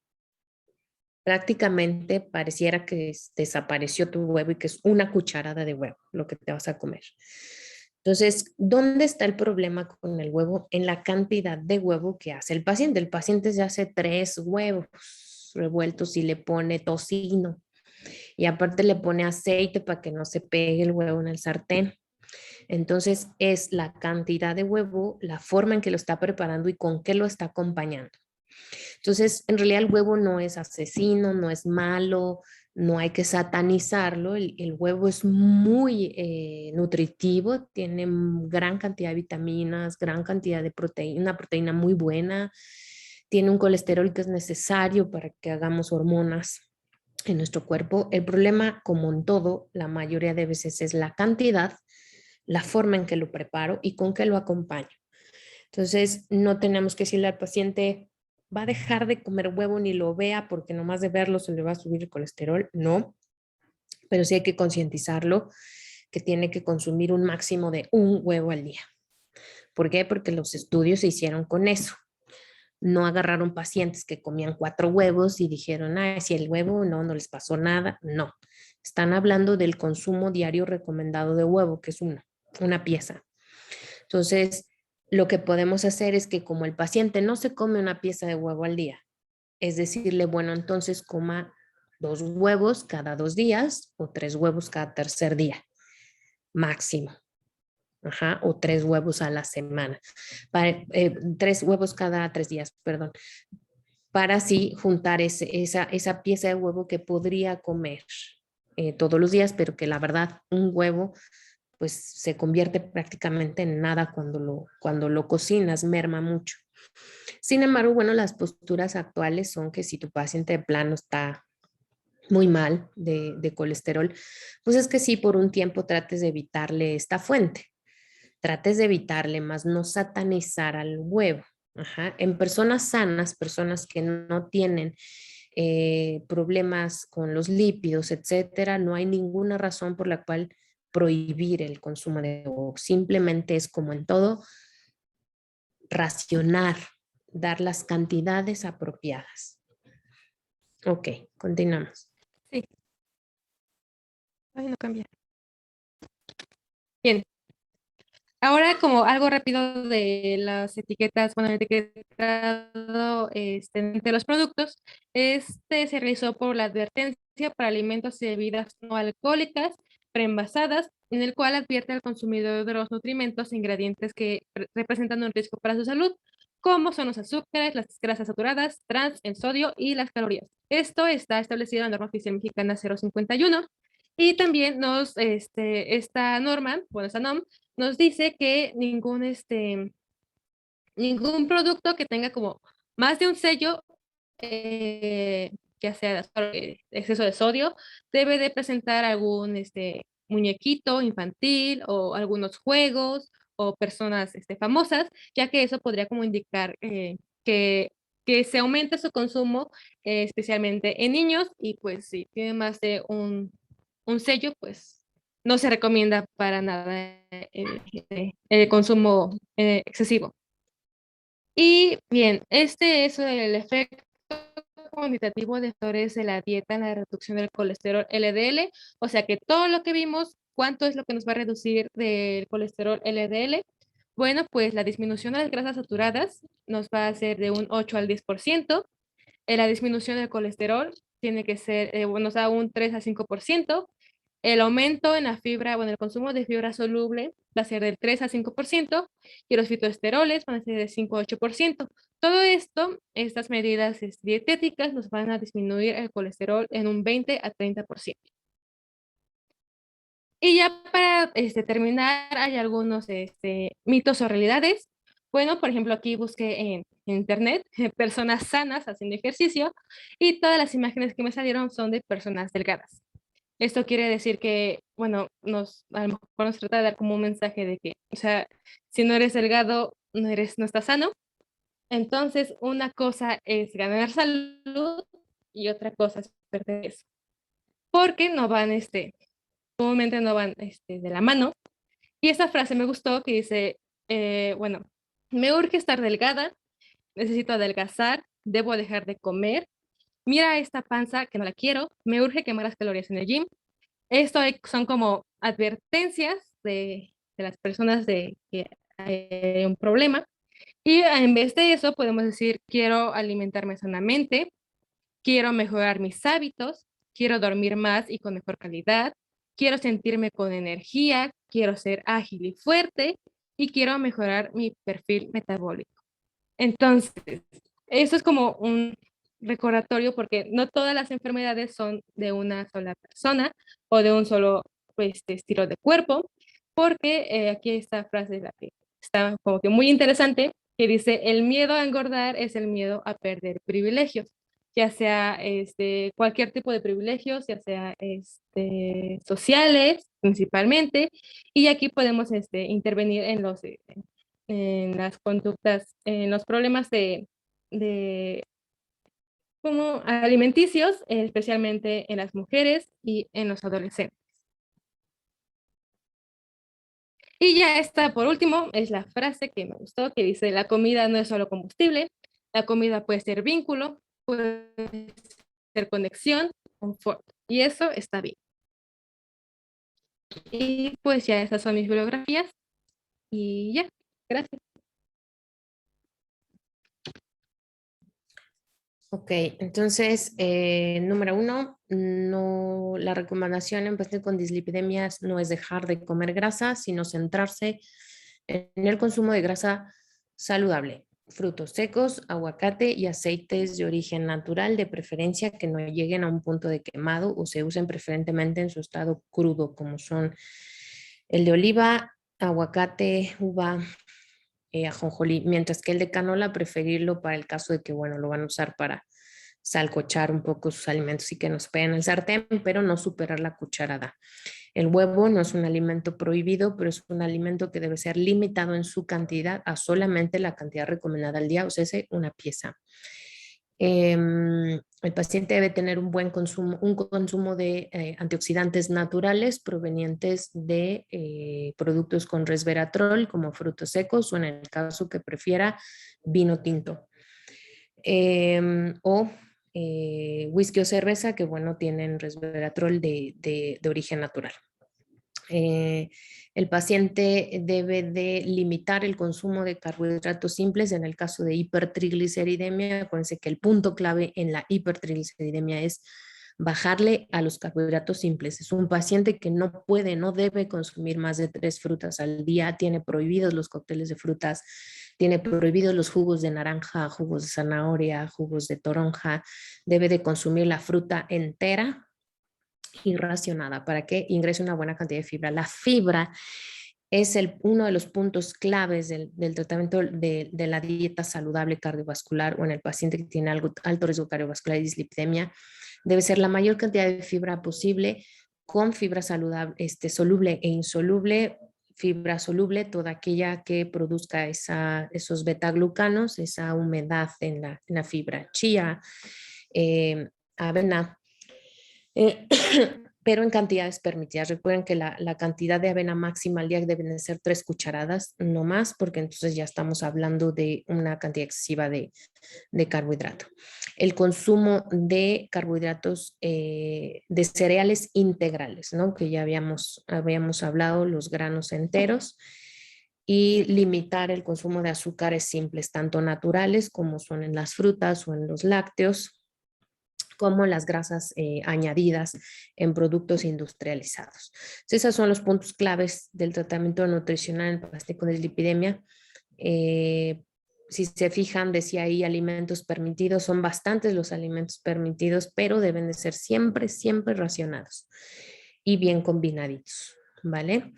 Speaker 1: Prácticamente pareciera que desapareció tu huevo y que es una cucharada de huevo lo que te vas a comer. Entonces, ¿dónde está el problema con el huevo? En la cantidad de huevo que hace el paciente. El paciente se hace 3 huevos revueltos y le pone tocino. Y aparte le pone aceite para que no se pegue el huevo en el sartén. Entonces, es la cantidad de huevo, la forma en que lo está preparando y con qué lo está acompañando. Entonces, en realidad el huevo no es asesino, no es malo, no hay que satanizarlo. El huevo es muy nutritivo, tiene gran cantidad de vitaminas, gran cantidad de proteína, una proteína muy buena, tiene un colesterol que es necesario para que hagamos hormonas en nuestro cuerpo. El problema, como en todo, la mayoría de veces es la cantidad, la forma en que lo preparo y con qué lo acompaño. Entonces, no tenemos que decirle al paciente, va a dejar de comer huevo ni lo vea porque nomás de verlo se le va a subir el colesterol. No, pero sí hay que concientizarlo que tiene que consumir un máximo de un huevo al día. ¿Por qué? Porque los estudios se hicieron con eso. No agarraron pacientes que comían 4 huevos y dijeron, si el huevo no les pasó nada. No, están hablando del consumo diario recomendado de huevo, que es una pieza. Entonces, lo que podemos hacer es que como el paciente no se come una pieza de huevo al día, es decirle, bueno, entonces coma 2 huevos cada 2 días o 3 huevos cada tercer día, máximo. O 3 huevos a la semana. 3 huevos cada 3 días, perdón. Para así juntar esa pieza de huevo que podría comer todos los días, pero que la verdad un huevo pues se convierte prácticamente en nada cuando lo cocinas, merma mucho. Sin embargo, bueno, las posturas actuales son que si tu paciente de plano está muy mal de colesterol, pues es que sí, por un tiempo trates de evitarle esta fuente. Trates de evitarle, más no satanizar al huevo. En personas sanas, personas que no tienen problemas con los lípidos, etcétera, no hay ninguna razón por la cual prohibir el consumo de huevo. Simplemente es como en todo, racionar, dar las cantidades apropiadas. Ok, continuamos.
Speaker 2: Sí. Ay, no cambia. Bien. Ahora, como algo rápido de las etiquetas, bueno, el etiquetado de los productos, se realizó por la advertencia para alimentos y bebidas no alcohólicas preenvasadas, en el cual advierte al consumidor de los nutrimentos e ingredientes que representan un riesgo para su salud, como son los azúcares, las grasas saturadas, trans, el sodio y las calorías. Esto está establecido en la norma oficial mexicana 051 y también esta norma, bueno, esta NOM, nos dice que ningún producto que tenga como más de un sello, ya sea exceso de sodio, debe de presentar algún muñequito infantil o algunos juegos o personas famosas, ya que eso podría como indicar que, que se aumente su consumo, especialmente en niños, y pues si tiene más de un sello, pues no se recomienda para nada el consumo excesivo. Y bien, este es el efecto cuantitativo de factores de la dieta en la reducción del colesterol LDL, o sea que todo lo que vimos, ¿cuánto es lo que nos va a reducir del colesterol LDL? Bueno, pues la disminución de las grasas saturadas nos va a hacer de un 8 al 10%, la disminución del colesterol tiene que ser, nos da un 3 a 5%, el aumento en la fibra, bueno, el consumo de fibra soluble va a ser del 3 a 5% y los fitoesteroles van a ser del 5 a 8%. Todo esto, estas medidas dietéticas nos van a disminuir el colesterol en un 20 a 30%. Y ya para terminar, hay algunos mitos o realidades. Bueno, por ejemplo, aquí busqué en internet personas sanas haciendo ejercicio y todas las imágenes que me salieron son de personas delgadas. Esto quiere decir que, bueno, a lo mejor nos trata de dar como un mensaje de que, o sea, si no eres delgado, no estás sano. Entonces, una cosa es ganar salud y otra cosa es perder eso. Porque no van, comúnmente no van de la mano. Y esa frase me gustó que dice, bueno, me urge estar delgada, necesito adelgazar, debo dejar de comer, mira esta panza que no la quiero, me urge quemar las calorías en el gym. Son como advertencias de las personas de que hay un problema. Y en vez de eso podemos decir, quiero alimentarme sanamente, quiero mejorar mis hábitos, quiero dormir más y con mejor calidad, quiero sentirme con energía, quiero ser ágil y fuerte y quiero mejorar mi perfil metabólico. Entonces, eso es como un recordatorio porque no todas las enfermedades son de una sola persona o de un solo estilo de cuerpo, porque aquí esta frase la que está como que muy interesante, que dice, el miedo a engordar es el miedo a perder privilegios, ya sea cualquier tipo de privilegios, ya sea sociales principalmente, y aquí podemos intervenir en las conductas, en los problemas de como alimenticios, especialmente en las mujeres y en los adolescentes. Y ya está, por último, es la frase que me gustó, que dice, la comida no es solo combustible, la comida puede ser vínculo, puede ser conexión, confort, y eso está bien. Y pues ya esas son mis bibliografías, y ya, gracias.
Speaker 1: Ok, entonces, número 1, no, la recomendación en pacientes con dislipidemias no es dejar de comer grasa, sino centrarse en el consumo de grasa saludable, frutos secos, aguacate y aceites de origen natural, de preferencia que no lleguen a un punto de quemado o se usen preferentemente en su estado crudo, como son el de oliva, aguacate, uva, ajonjolí, mientras que el de canola preferirlo para el caso de que, bueno, lo van a usar para salcochar un poco sus alimentos y que nos peguen el sartén, pero no superar la cucharada. El huevo no es un alimento prohibido, pero es un alimento que debe ser limitado en su cantidad a solamente la cantidad recomendada al día, o sea, una pieza. El paciente debe tener un buen consumo, de antioxidantes naturales provenientes de productos con resveratrol, como frutos secos, o en el caso que prefiera, vino tinto. O whisky o cerveza, que bueno, tienen resveratrol de origen natural. El paciente debe de limitar el consumo de carbohidratos simples en el caso de hipertrigliceridemia. Acuérdense que el punto clave en la hipertrigliceridemia es bajarle a los carbohidratos simples. Es un paciente que no puede, no debe consumir más de 3 frutas al día, tiene prohibidos los cócteles de frutas, tiene prohibidos los jugos de naranja, jugos de zanahoria, jugos de toronja, debe de consumir la fruta entera y racionada para que ingrese una buena cantidad de fibra. La fibra es uno de los puntos claves del tratamiento de la dieta saludable cardiovascular o en el paciente que tiene alto riesgo cardiovascular y dislipidemia. Debe ser la mayor cantidad de fibra posible, con fibra saludable, soluble e insoluble. Fibra soluble, toda aquella que produzca esos betaglucanos, esa humedad en la fibra. Chía, avena, pero en cantidades permitidas. Recuerden que la cantidad de avena máxima al día deben de ser 3 cucharadas, no más, porque entonces ya estamos hablando de una cantidad excesiva de carbohidrato. El consumo de carbohidratos de cereales integrales, ¿no? Que ya habíamos hablado, los granos enteros, y limitar el consumo de azúcares simples, tanto naturales como son en las frutas o en los lácteos, como las grasas añadidas en productos industrializados. Entonces, esos son los puntos claves del tratamiento nutricional en pacientes con dislipidemia. Si se fijan, decía ahí alimentos permitidos, son bastantes los alimentos permitidos, pero deben de ser siempre, siempre racionados y bien combinaditos, ¿vale?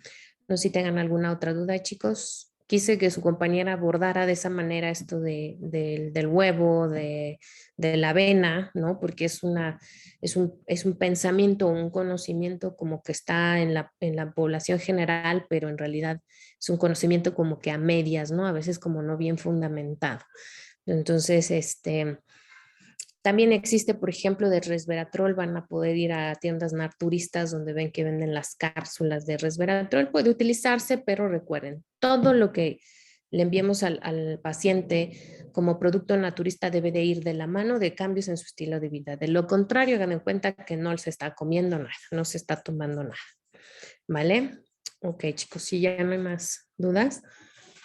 Speaker 1: No sé si tengan alguna otra duda, chicos. Quise que su compañera abordara de esa manera esto del huevo, de la avena, ¿no? Porque es un pensamiento, un conocimiento como que está en la población general, pero en realidad es un conocimiento como que a medias, ¿no? A veces como no bien fundamentado. Entonces, También existe, por ejemplo, de resveratrol. Van a poder ir a tiendas naturistas donde ven que venden las cápsulas de resveratrol. Puede utilizarse, pero recuerden, todo lo que le enviemos al paciente como producto naturista debe de ir de la mano de cambios en su estilo de vida. De lo contrario, hagan en cuenta que no se está comiendo nada, no se está tomando nada. ¿Vale? Ok, chicos, si ya no hay más dudas.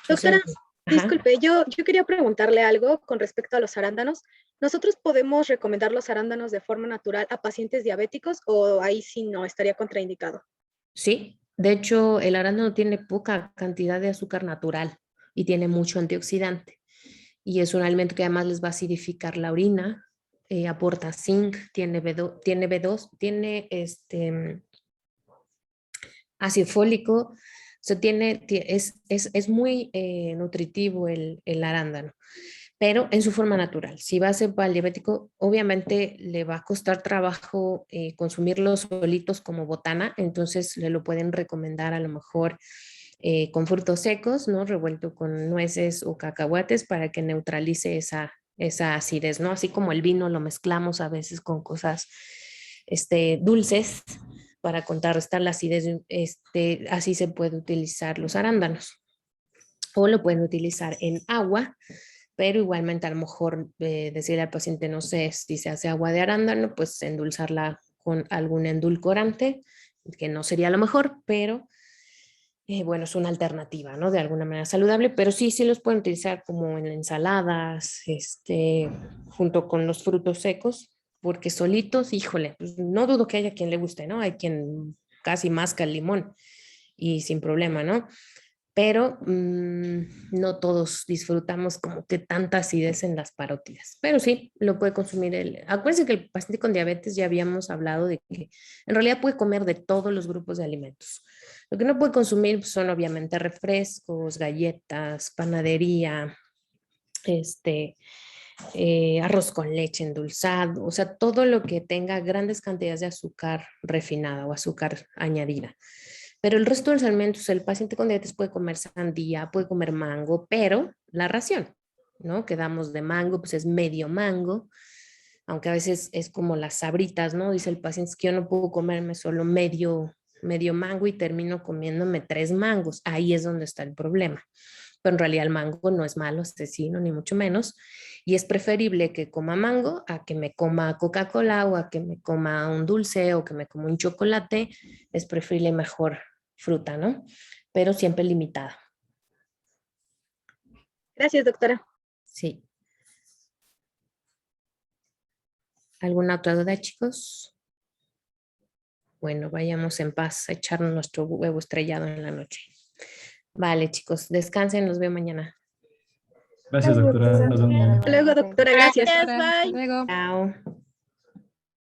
Speaker 7: Doctora,
Speaker 1: Ajá.
Speaker 7: disculpe, yo quería preguntarle algo con respecto a los arándanos. ¿Nosotros podemos recomendar los arándanos de forma natural a pacientes diabéticos o ahí sí no estaría contraindicado?
Speaker 1: Sí, de hecho, el arándano tiene poca cantidad de azúcar natural y tiene mucho antioxidante. Y es un alimento que además les va a acidificar la orina, aporta zinc, tiene B2, tiene ácido fólico, o sea, es muy nutritivo el arándano, pero en su forma natural. Si va a ser para el diabético, obviamente le va a costar trabajo consumirlos solitos como botana, entonces le lo pueden recomendar a lo mejor con frutos secos, ¿no? Revuelto con nueces o cacahuates para que neutralice esa acidez, ¿no? Así como el vino lo mezclamos a veces con cosas dulces para contrarrestar la acidez, así se puede utilizar los arándanos. O lo pueden utilizar en agua, pero igualmente a lo mejor decirle al paciente, no sé, si se hace agua de arándano, pues endulzarla con algún endulcorante, que no sería lo mejor, pero bueno, es una alternativa, ¿no? De alguna manera saludable, pero sí los pueden utilizar como en ensaladas, junto con los frutos secos, porque solitos, híjole, pues no dudo que haya quien le guste, ¿no? Hay quien casi masca el limón y sin problema, ¿no? Pero no todos disfrutamos como que tanta acidez en las parótidas, pero sí, lo puede consumir. Acuérdense que el paciente con diabetes ya habíamos hablado de que en realidad puede comer de todos los grupos de alimentos. Lo que no puede consumir son obviamente refrescos, galletas, panadería, arroz con leche endulzado, o sea, todo lo que tenga grandes cantidades de azúcar refinada o azúcar añadida. Pero el resto de los alimentos, el paciente con diabetes puede comer sandía, puede comer mango, pero la ración, ¿no? Que damos de mango, pues es medio mango, aunque a veces es como las sabritas, ¿no? Dice el paciente, es que yo no puedo comerme solo medio mango y termino comiéndome 3 mangos. Ahí es donde está el problema. Pero en realidad el mango no es malo, asesino, ni mucho menos. Y es preferible que coma mango a que me coma Coca-Cola o a que me coma un dulce o que me coma un chocolate. Es preferible mejor fruta, ¿no? Pero siempre limitada.
Speaker 7: Gracias, doctora.
Speaker 1: Sí. ¿Alguna otra duda, chicos? Bueno, vayamos en paz a echarnos nuestro huevo estrellado en la noche. Vale, chicos, descansen, los veo mañana.
Speaker 9: Gracias, doctora. Nos vemos.
Speaker 7: Hasta luego, doctora. Gracias.
Speaker 4: Gracias,
Speaker 2: Hasta
Speaker 4: bye.
Speaker 2: luego.
Speaker 1: Chao.